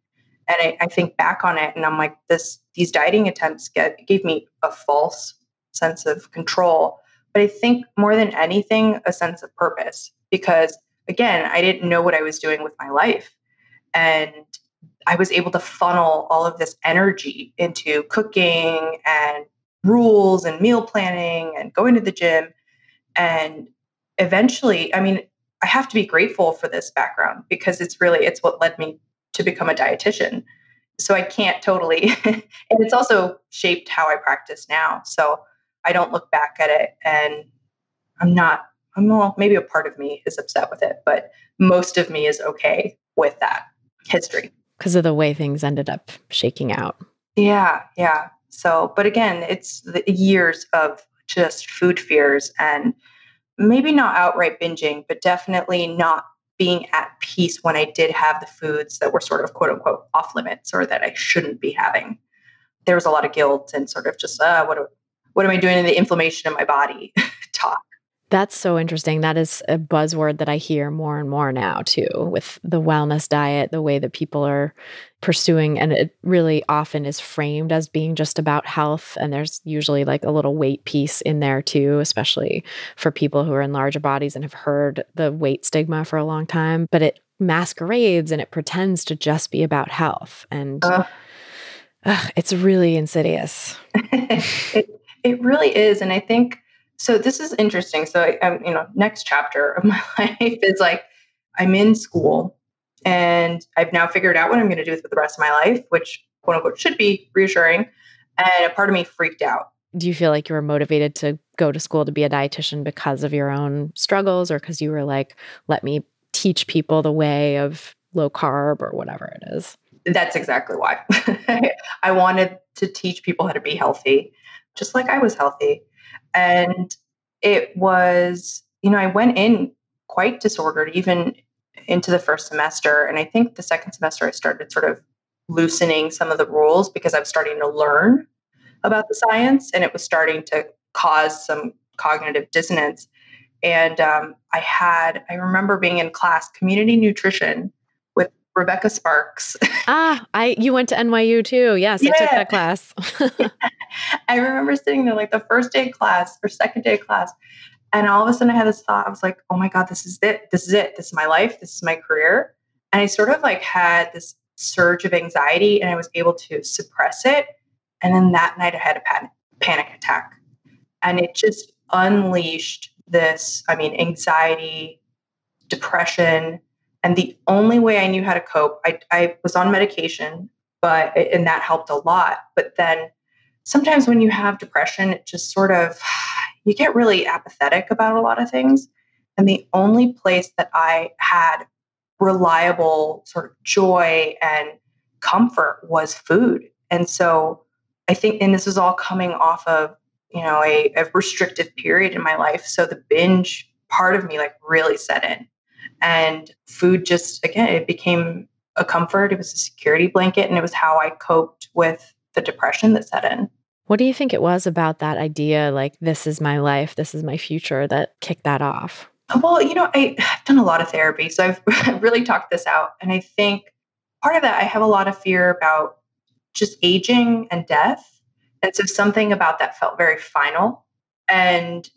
And I think back on it and I'm like, these dieting attempts gave me a false sense of control. But I think more than anything, a sense of purpose, because again, I didn't know what I was doing with my life. And I was able to funnel all of this energy into cooking and rules and meal planning and going to the gym. And eventually, I mean, I have to be grateful for this background because it's what led me to become a dietitian. So I can't totally, and it's also shaped how I practice now. So I don't look back at it and well, maybe a part of me is upset with it, but most of me is okay with that history. Because of the way things ended up shaking out. Yeah. Yeah. So, but again, it's the years of just food fears and maybe not outright binging, but definitely not being at peace when I did have the foods that were sort of quote unquote off limits or that I shouldn't be having. There was a lot of guilt and sort of just, what am I doing in the inflammation of my body talk. That's so interesting. That is a buzzword that I hear more and more now too, with the wellness diet, the way that people are pursuing. And it really often is framed as being just about health. And there's usually like a little weight piece in there too, especially for people who are in larger bodies and have heard the weight stigma for a long time. But it masquerades and it pretends to just be about health. And it's really insidious. It really is. And I think, so this is interesting. So next chapter of my life is like, I'm in school and I've now figured out what I'm going to do for the rest of my life, which quote unquote should be reassuring. And a part of me freaked out. Do you feel like you were motivated to go to school to be a dietitian because of your own struggles, or because you were like, let me teach people the way of low carb or whatever it is? That's exactly why. I wanted to teach people how to be healthy, just like I was healthy. And it was, I went in quite disordered, even into the first semester. And I think the second semester, I started sort of loosening some of the rules because I was starting to learn about the science and it was starting to cause some cognitive dissonance. And I remember being in class, community nutrition with Rebecca Sparks. You went to NYU too. Yes, yeah. I took that class. I remember sitting there like the first day of class or second day of class. And all of a sudden I had this thought, I was like, oh my God, this is it. This is it. This is my life. This is my career. And I sort of like had this surge of anxiety and I was able to suppress it. And then that night I had a panic attack and it just unleashed this, anxiety, depression. And the only way I knew how to cope, I was on medication, and that helped a lot. But then sometimes when you have depression, it just sort of, you get really apathetic about a lot of things. And the only place that I had reliable sort of joy and comfort was food. And so I think, and this is all coming off of, a restrictive period in my life. So the binge part of me like really set in. And food just, again, it became a comfort. It was a security blanket. And it was how I coped with the depression that set in. What do you think it was about that idea, like, this is my life, this is my future, that kicked that off? Well, I've done a lot of therapy. So I've really talked this out. And I think part of that, I have a lot of fear about just aging and death. And so something about that felt very final and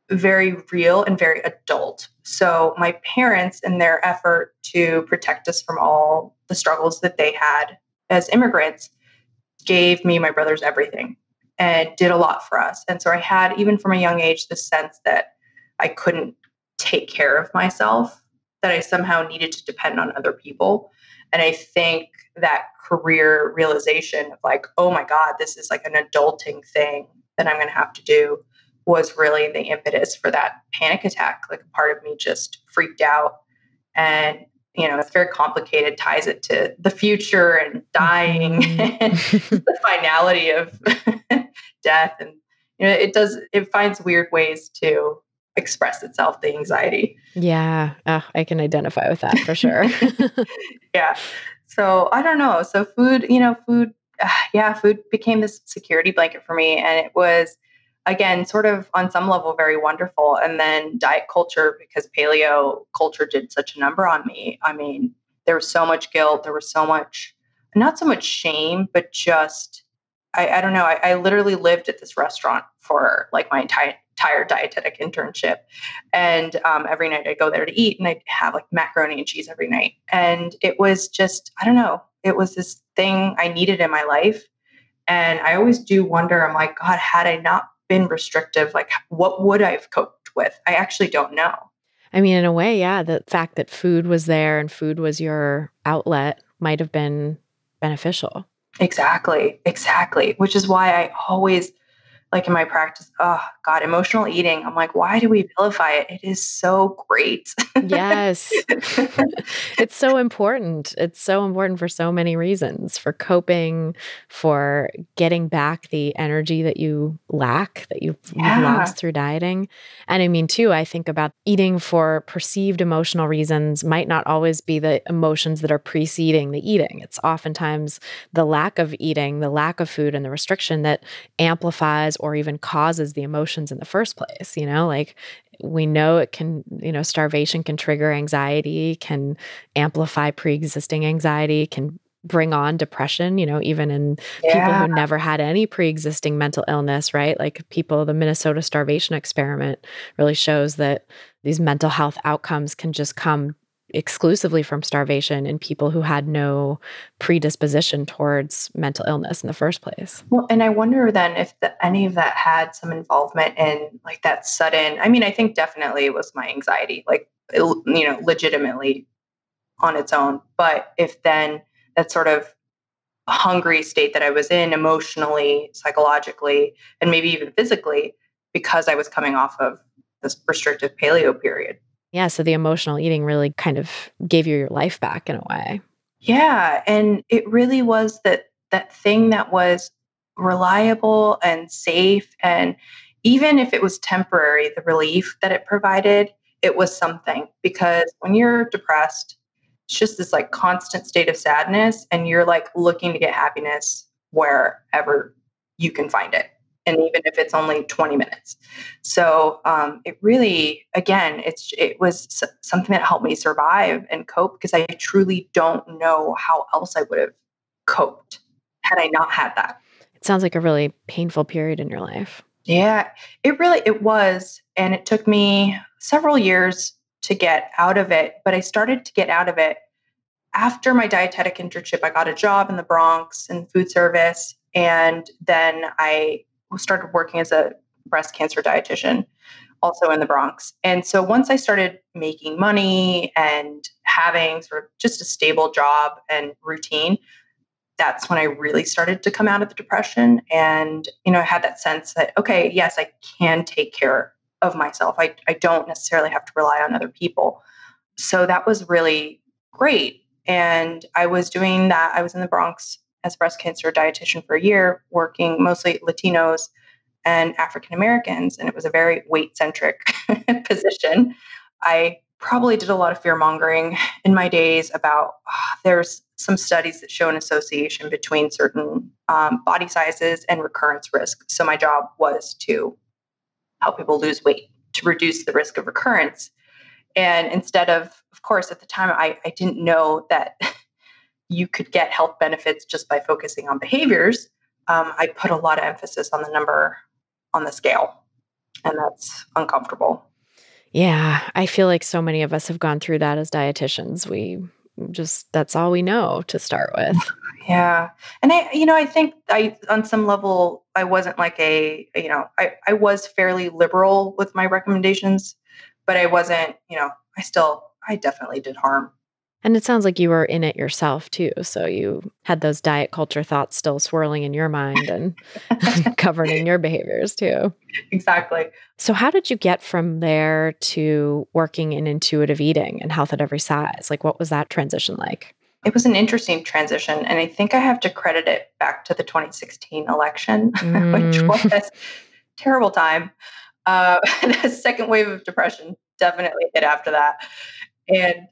very real and very adult. So my parents, in their effort to protect us from all the struggles that they had as immigrants, gave me, my brothers, everything and did a lot for us. And so I had, even from a young age, the sense that I couldn't take care of myself, that I somehow needed to depend on other people. And I think that career realization of like, oh my God, this is like an adulting thing that I'm going to have to do, was really the impetus for that panic attack. Like a part of me just freaked out. And, it's very complicated, ties it to the future and dying and the finality of death. And, it finds weird ways to express itself, the anxiety. Yeah. I can identify with that for sure. Yeah. So I don't know. So food became this security blanket for me. And it was, again, sort of on some level, very wonderful. And then diet culture, because paleo culture did such a number on me. There was so much guilt. There was so much, not so much shame, but just, I don't know. I literally lived at this restaurant for like my entire dietetic internship. And every night I'd go there to eat and I'd have like macaroni and cheese every night. And it was just, I don't know, it was this thing I needed in my life. And I always do wonder, I'm like, God, had I not been restrictive, like what would I have coped with? I actually don't know. I mean, in a way, yeah, the fact that food was there and food was your outlet might have been beneficial. Exactly. Exactly. Which is why I always, like in my practice, oh God, emotional eating. I'm like, why do we vilify it? It is so great. Yes. It's so important. It's so important for so many reasons, for coping, for getting back the energy that you lack, that you've Yeah. lost through dieting. And I mean, too, I think about eating for perceived emotional reasons might not always be the emotions that are preceding the eating. It's oftentimes the lack of eating, the lack of food, and the restriction that amplifies or even causes the emotions in the first place. Like we know it can, starvation can trigger anxiety, can amplify pre-existing anxiety, can bring on depression, even in people Yeah. who never had any pre-existing mental illness, right? Like the Minnesota starvation experiment really shows that these mental health outcomes can just come exclusively from starvation in people who had no predisposition towards mental illness in the first place. Well, and I wonder then if any of that had some involvement in like that sudden, I mean, I think definitely it was my anxiety, like, legitimately on its own. But if then that sort of hungry state that I was in emotionally, psychologically, and maybe even physically, because I was coming off of this restrictive paleo period. Yeah, so the emotional eating really kind of gave you your life back in a way. Yeah, and it really was that thing that was reliable and safe, and even if it was temporary, the relief that it provided, it was something, because when you're depressed, it's just this like constant state of sadness, and you're like looking to get happiness wherever you can find it. And even if it's only 20 minutes. So it really, again, it was something that helped me survive and cope, because I truly don't know how else I would have coped had I not had that. It sounds like a really painful period in your life. Yeah, it was. And it took me several years to get out of it, but I started to get out of it after my dietetic internship. I got a job in the Bronx in food service. And then I started working as a breast cancer dietitian, also in the Bronx. And so once I started making money and having sort of just a stable job and routine, that's when I really started to come out of the depression. And, I had that sense that, okay, yes, I can take care of myself. I don't necessarily have to rely on other people. So that was really great. And I was doing that. I was in the Bronx as a breast cancer dietitian for a year, working mostly Latinos and African Americans. And it was a very weight centric position. I probably did a lot of fear mongering in my days about there's some studies that show an association between certain body sizes and recurrence risk. So my job was to help people lose weight to reduce the risk of recurrence. And instead of course, at the time, I didn't know that you could get health benefits just by focusing on behaviors. I put a lot of emphasis on the number on the scale, and that's uncomfortable. Yeah, I feel like so many of us have gone through that as dietitians. That's all we know to start with. Yeah. And I think on some level, I wasn't like I was fairly liberal with my recommendations, but I wasn't, I definitely did harm. And it sounds like you were in it yourself too. So you had those diet culture thoughts still swirling in your mind and governing your behaviors too. Exactly. So how did you get from there to working in intuitive eating and health at every size? Like, what was that transition like? It was an interesting transition. And I think I have to credit it back to the 2016 election, which was a terrible time. The second wave of depression definitely hit after that. And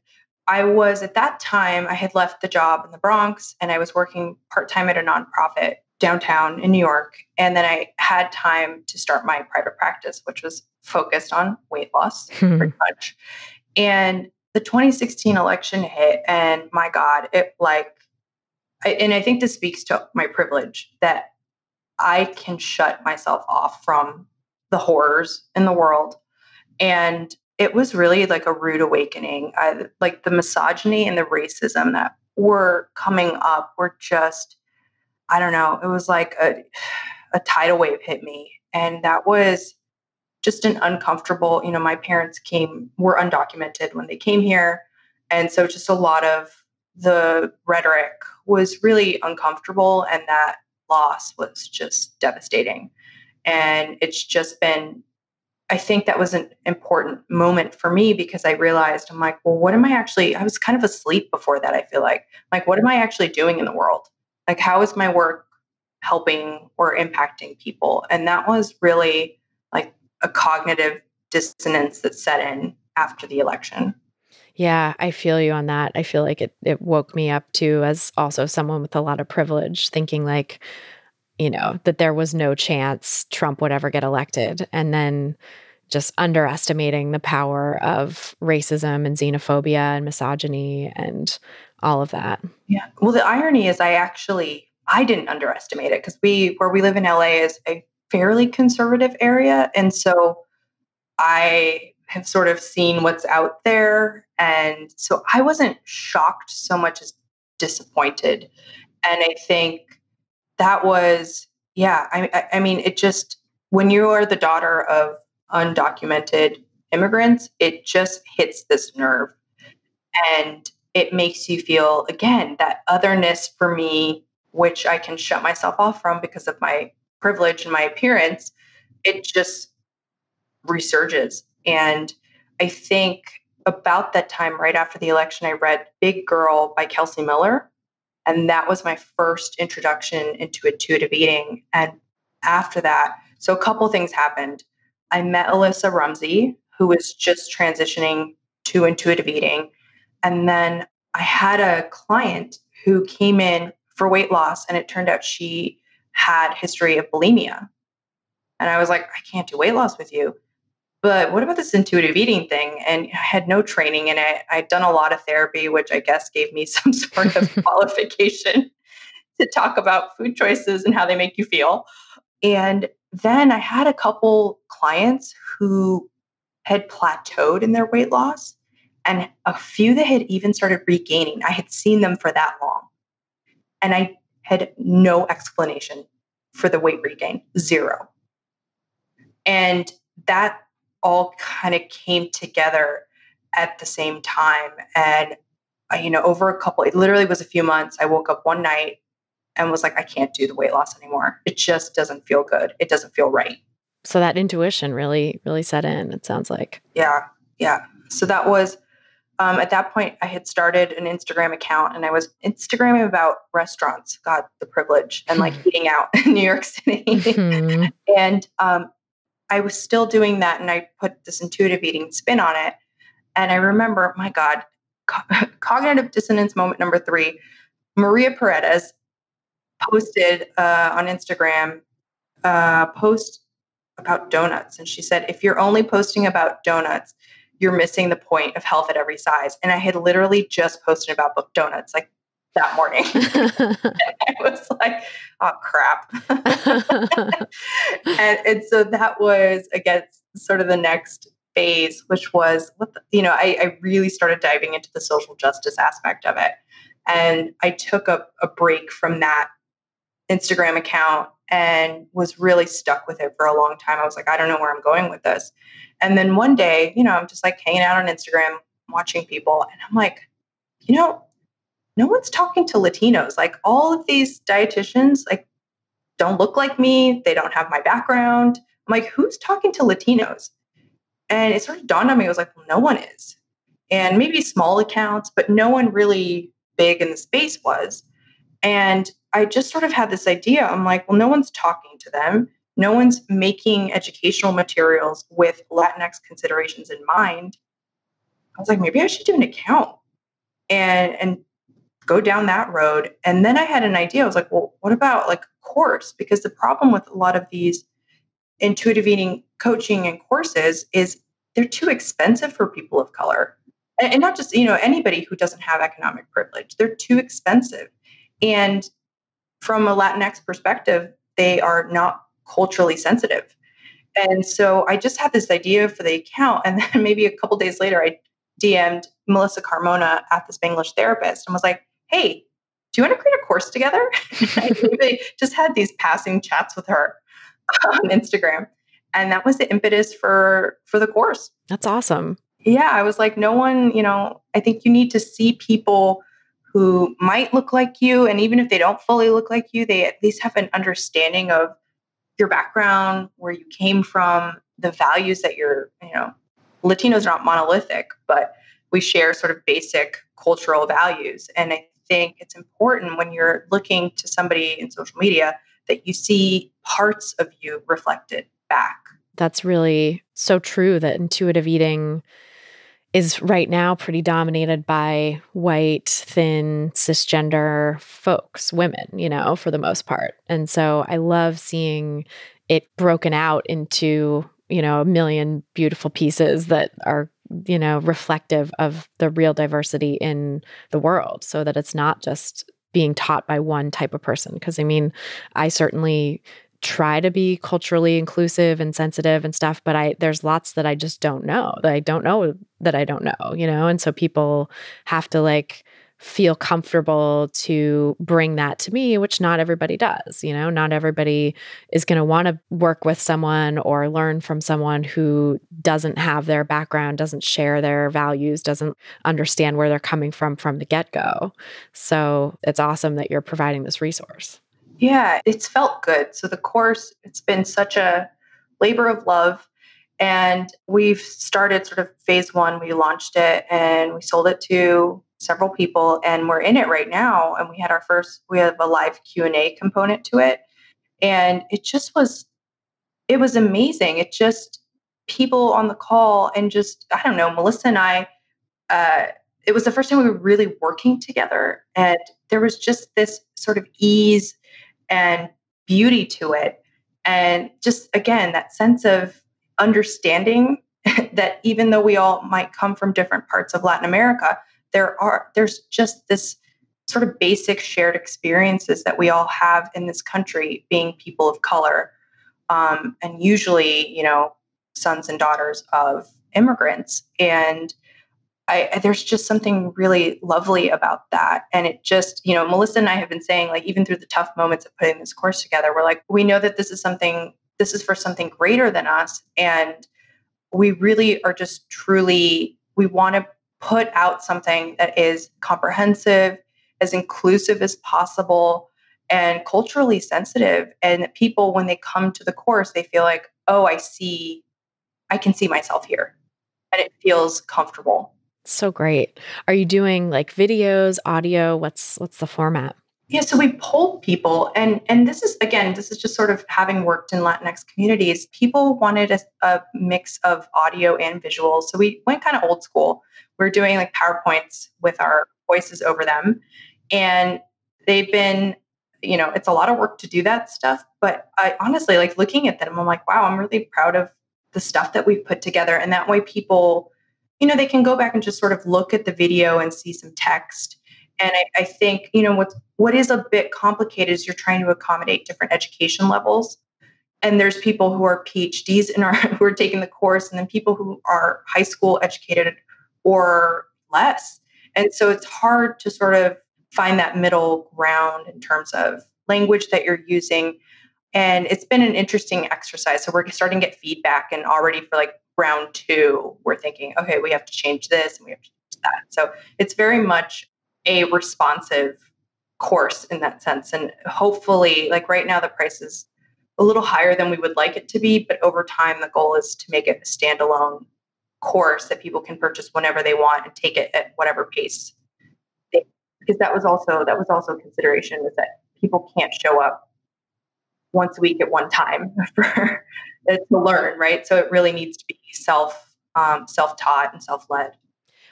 at that time, I had left the job in the Bronx and I was working part-time at a nonprofit downtown in New York. And then I had time to start my private practice, which was focused on weight loss pretty much. And the 2016 election hit, and my God, and I think this speaks to my privilege that I can shut myself off from the horrors in the world. And it was really like a rude awakening. Like the misogyny and the racism that were coming up were just, I don't know, it was like a tidal wave hit me. And that was just an uncomfortable, my parents were undocumented when they came here. And so just a lot of the rhetoric was really uncomfortable, and that loss was just devastating. And it's just been, I think that was an important moment for me, because I realized, I'm like, well, what am I was kind of asleep before that. I feel like, what am I actually doing in the world? Like, how is my work helping or impacting people? And that was really like a cognitive dissonance that set in after the election. Yeah, I feel you on that. I feel like it woke me up too, as also someone with a lot of privilege, thinking like, that there was no chance Trump would ever get elected. And then just underestimating the power of racism and xenophobia and misogyny and all of that. Yeah. Well, the irony is I didn't underestimate it, because where we live in LA is a fairly conservative area. And so I have sort of seen what's out there. And so I wasn't shocked so much as disappointed. And I think that was, yeah, I mean, it just, when you are the daughter of undocumented immigrants, it just hits this nerve. And it makes you feel, again, that otherness for me, which I can shut myself off from because of my privilege and my appearance. It just resurges. And I think about that time, right after the election, I read Big Girl by Kelsey Miller. And that was my first introduction into intuitive eating. And after that, so a couple things happened. I met Alyssa Rumsey, who was just transitioning to intuitive eating. And then I had a client who came in for weight loss, and it turned out she had history of bulimia. And I was like, I can't do weight loss with you. But what about this intuitive eating thing? And I had no training in it. I'd done a lot of therapy, which I guess gave me some sort of qualification to talk about food choices and how they make you feel. And then I had a couple clients who had plateaued in their weight loss, and a few that had even started regaining. I had seen them for that long, and I had no explanation for the weight regain, zero. And that all kind of came together at the same time. And, over it literally was a few months. I woke up one night and was like, I can't do the weight loss anymore. It just doesn't feel good. It doesn't feel right. So that intuition really, really set in, it sounds like. Yeah. Yeah. So that was, at that point, I had started an Instagram account, and I was Instagramming about restaurants, God, the privilege, and like eating out in New York City. Mhm. And I was still doing that, and I put this intuitive eating spin on it. And I remember, my God, cognitive dissonance moment number 3, Maria Paredes posted on Instagram post about donuts. And she said, if you're only posting about donuts, you're missing the point of health at every size. And I had literally just posted about donuts like that morning. And I was like, oh, crap. and so that was, again, sort of the next phase, which was, I really started diving into the social justice aspect of it. And I took a break from that Instagram account and was really stuck with it for a long time. I was like, I don't know where I'm going with this. And then one day, I'm just like hanging out on Instagram, watching people. And I'm like, no one's talking to Latinos. Like, all of these dietitians, like, don't look like me. They don't have my background. I'm like, who's talking to Latinos? And it sort of dawned on me. I was like, well, no one is. And maybe small accounts, but no one really big in the space was. And I just sort of had this idea. I'm like, well, no one's talking to them. No one's making educational materials with Latinx considerations in mind. I was like, maybe I should do an account and go down that road. And then I had an idea. I was like, well, what about like a course? Because the problem with a lot of these intuitive eating coaching and courses is they're too expensive for people of color. And not just, anybody who doesn't have economic privilege. They're too expensive. And from a Latinx perspective, they are not culturally sensitive. And so I just had this idea for the account. And then maybe a couple days later, I DM'd Melissa Carmona at the Spanglish therapist and was like, hey, do you want to create a course together? I just had these passing chats with her on Instagram. And that was the impetus for the course. That's awesome. Yeah, I was like, no one, I think you need to see people who might look like you. And even if they don't fully look like you, they at least have an understanding of your background, where you came from, the values that Latinos are not monolithic, but we share sort of basic cultural values. And I think it's important when you're looking to somebody in social media that you see parts of you reflected back. That's really so true, that intuitive eating is right now pretty dominated by white, thin, cisgender folks, women, for the most part. And so I love seeing it broken out into, a million beautiful pieces that are, reflective of the real diversity in the world, so that it's not just being taught by one type of person. Because I certainly try to be culturally inclusive and sensitive and stuff, but there's lots that I just don't know, that I don't know, and so people have to feel comfortable to bring that to me, which not everybody does. Not everybody is going to want to work with someone or learn from someone who doesn't have their background, doesn't share their values, doesn't understand where they're coming from the get-go. So it's awesome that you're providing this resource. Yeah, it's felt good. So the course, it's been such a labor of love. And we've started sort of phase one. We launched it and we sold it to several people, and we're in it right now. And we have a live Q&A component to it. And it was amazing. It just, people on the call, and just, I don't know, Melissa and I, it was the first time we were really working together. And there was just this sort of ease and beauty to it. And just, again, that sense of understanding that even though we all might come from different parts of Latin America, there's just this sort of basic shared experiences that we all have in this country, being people of color, and usually, sons and daughters of immigrants. And there's just something really lovely about that. And it just, Melissa and I have been saying, even through the tough moments of putting this course together, we're like, we know that this is for something greater than us. And we really are just truly, we want to put out something that is comprehensive, as inclusive as possible, and culturally sensitive. And people, when they come to the course, they feel like, oh, I can see myself here, and it feels comfortable. So great. Are you doing videos, audio? What's the format? Yeah, so we polled people, and this is just sort of having worked in Latinx communities. People wanted a mix of audio and visuals, so we went kind of old school. We're doing PowerPoints with our voices over them, and they've been, it's a lot of work to do that stuff. But I honestly, looking at them, I'm like, wow, I'm really proud of the stuff that we've put together, and that way people, they can go back and just sort of look at the video and see some text. And I think, what is a bit complicated is you're trying to accommodate different education levels. And there's people who are PhDs who are taking the course, and then people who are high school educated or less. And so it's hard to sort of find that middle ground in terms of language that you're using. And it's been an interesting exercise. So we're starting to get feedback, and already for round 2, we're thinking, okay, we have to change this and we have to change that. So it's very much a responsive course in that sense. And hopefully, right now, the price is a little higher than we would like it to be, but over time, the goal is to make it a standalone course that people can purchase whenever they want and take it at whatever pace. Because that was also a consideration, was that people can't show up once a week at one time to learn, right? So it really needs to be self-taught and self-led.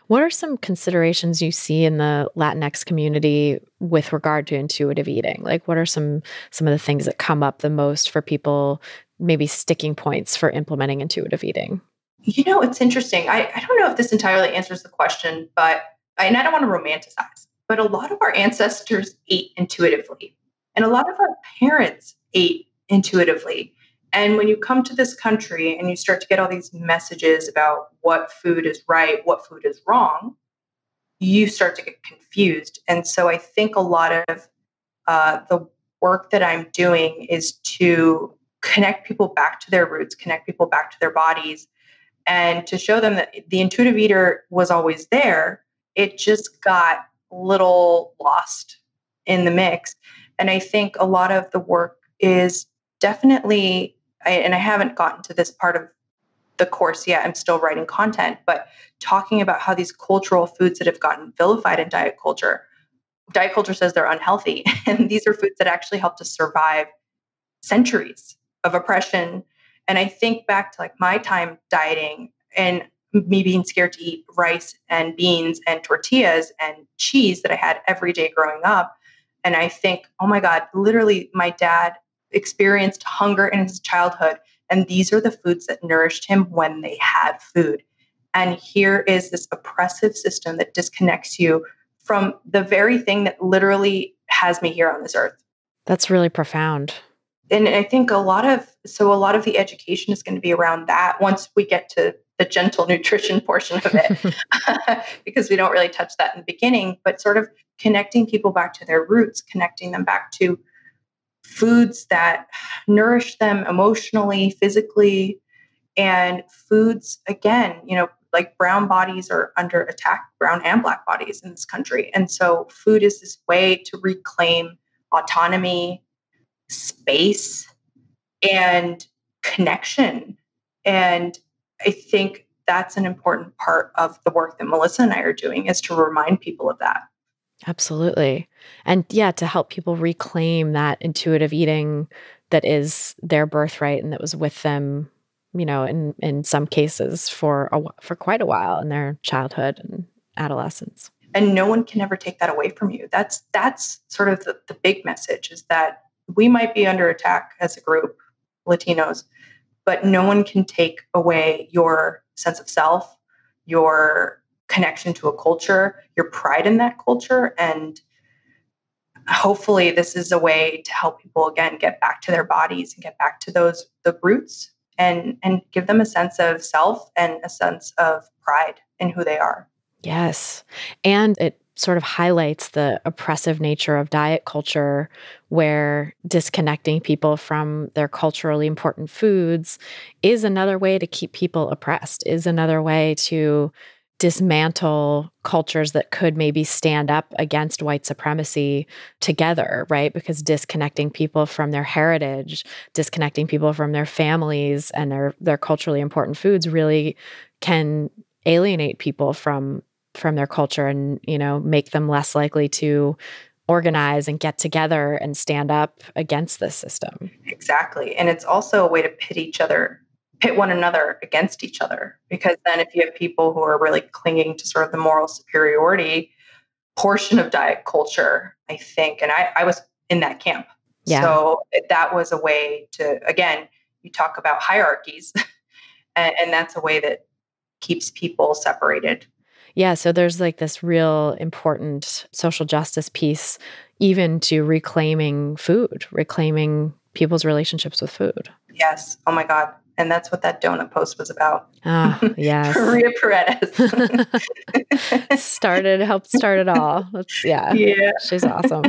What are some considerations you see in the Latinx community with regard to intuitive eating? What are some of the things that come up the most for people, maybe sticking points for implementing intuitive eating? It's interesting. I don't know if this entirely answers the question, and I don't want to romanticize, but a lot of our ancestors ate intuitively, and a lot of our parents ate intuitively. And when you come to this country and you start to get all these messages about what food is right, what food is wrong, you start to get confused. And so I think a lot of the work that I'm doing is to connect people back to their roots, connect people back to their bodies, and to show them that the intuitive eater was always there. It just got a little lost in the mix. And I think a lot of the work is definitely, and I haven't gotten to this part of the course yet, I'm still writing content, but talking about how these cultural foods that have gotten vilified in diet culture says they're unhealthy. And these are foods that actually helped us survive centuries of oppression. And I think back to like my time dieting and me being scared to eat rice and beans and tortillas and cheese that I had every day growing up. And I think, oh my God, literally my dad experienced hunger in his childhood. And these are the foods that nourished him when they had food. And here is this oppressive system that disconnects you from the very thing that literally has me here on this earth. That's really profound. And I think a lot of the education is going to be around that once we get to the gentle nutrition portion of it, because we don't really touch that in the beginning, but sort of connecting people back to their roots, connecting them back to foods that nourish them emotionally, physically, and foods, again, like brown bodies are under attack, brown and black bodies in this country. And so food is this way to reclaim autonomy, space, and connection. And I think that's an important part of the work that Melissa and I are doing, is to remind people of that. Absolutely. And yeah, to help people reclaim that intuitive eating that is their birthright and that was with them, in some cases for quite a while in their childhood and adolescence. And no one can ever take that away from you. That's sort of the big message, is that we might be under attack as a group, Latinos, but no one can take away your sense of self, your connection to a culture, your pride in that culture. And hopefully this is a way to help people, again, get back to their bodies and get back to the roots and give them a sense of self and a sense of pride in who they are. Yes. And it sort of highlights the oppressive nature of diet culture, where disconnecting people from their culturally important foods is another way to keep people oppressed, is another way to dismantle cultures that could maybe stand up against white supremacy together, right? Because disconnecting people from their heritage, disconnecting people from their families and their culturally important foods really can alienate people from their culture and, make them less likely to organize and get together and stand up against this system. Exactly. And it's also a way to pit one another against each other. Because then if you have people who are really clinging to sort of the moral superiority portion of diet culture, I think, and I was in that camp. Yeah. So that was a way to, again, you talk about hierarchies, and that's a way that keeps people separated. Yeah, so there's like this real important social justice piece, even to reclaiming food, reclaiming people's relationships with food. Yes. Oh my God. And that's what that donut post was about. Ah, yes. Maria Paredes. Helped start it all. Yeah. She's awesome.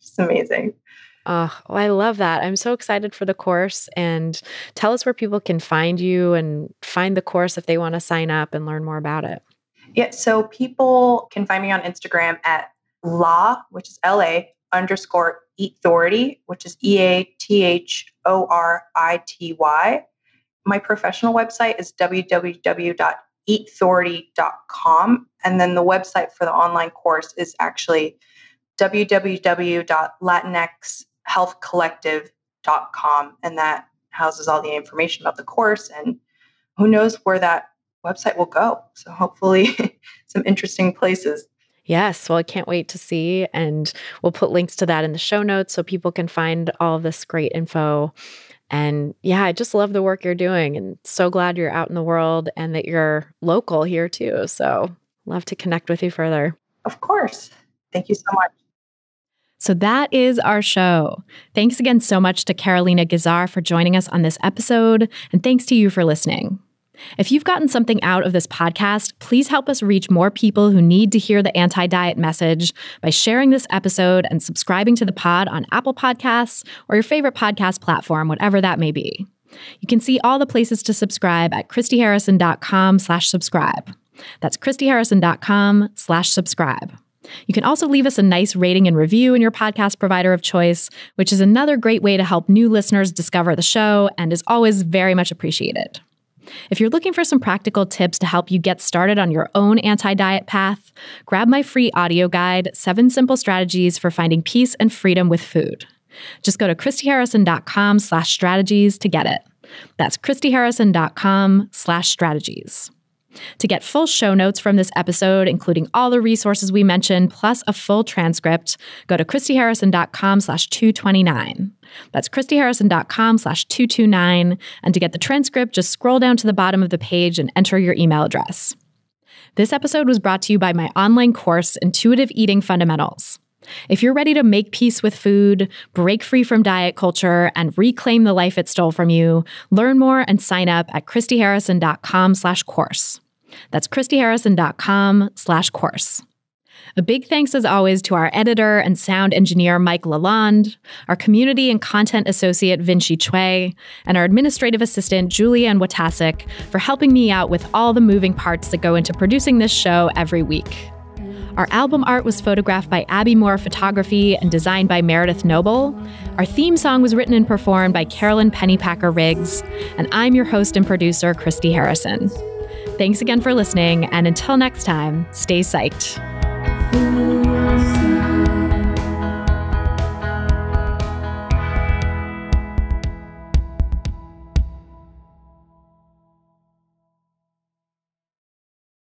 She's amazing. Oh, I love that. I'm so excited for the course. And tell us where people can find you and find the course if they want to sign up and learn more about it. Yeah, so people can find me on Instagram at which is LA _Eatthority, which is EATHORITY. My professional website is www.eatthority.com. And then the website for the online course is actually www.latinxhealthcollective.com. And that houses all the information about the course. And who knows where that website will go. So hopefully some interesting places. Yes. Well, I can't wait to see. And we'll put links to that in the show notes so people can find all of this great info. And yeah, I just love the work you're doing and so glad you're out in the world and that you're local here too. So love to connect with you further. Of course. Thank you so much. So that is our show. Thanks again so much to Carolina Guízar for joining us on this episode. And thanks to you for listening. If you've gotten something out of this podcast, please help us reach more people who need to hear the anti-diet message by sharing this episode and subscribing to the pod on Apple Podcasts or your favorite podcast platform, whatever that may be. You can see all the places to subscribe at christyharrison.com/subscribe. That's christyharrison.com/subscribe. You can also leave us a nice rating and review in your podcast provider of choice, which is another great way to help new listeners discover the show and is always very much appreciated. If you're looking for some practical tips to help you get started on your own anti-diet path, grab my free audio guide, 7 Simple Strategies for Finding Peace and Freedom with Food. Just go to christyharrison.com/strategies to get it. That's christyharrison.com/strategies. To get full show notes from this episode, including all the resources we mentioned, plus a full transcript, go to christyharrison.com/229. That's christyharrison.com/229. And to get the transcript, just scroll down to the bottom of the page and enter your email address. This episode was brought to you by my online course, Intuitive Eating Fundamentals. If you're ready to make peace with food, break free from diet culture, and reclaim the life it stole from you, learn more and sign up at christyharrison.com/course. That's christyharrison.com/course. A big thanks, as always, to our editor and sound engineer, Mike Lalonde, our community and content associate, Vinci Chue, and our administrative assistant, Julianne Watasik, for helping me out with all the moving parts that go into producing this show every week. Our album art was photographed by Abby Moore Photography and designed by Meredith Noble. Our theme song was written and performed by Carolyn Pennypacker Riggs. And I'm your host and producer, Christy Harrison. Thanks again for listening, and until next time, stay psyched.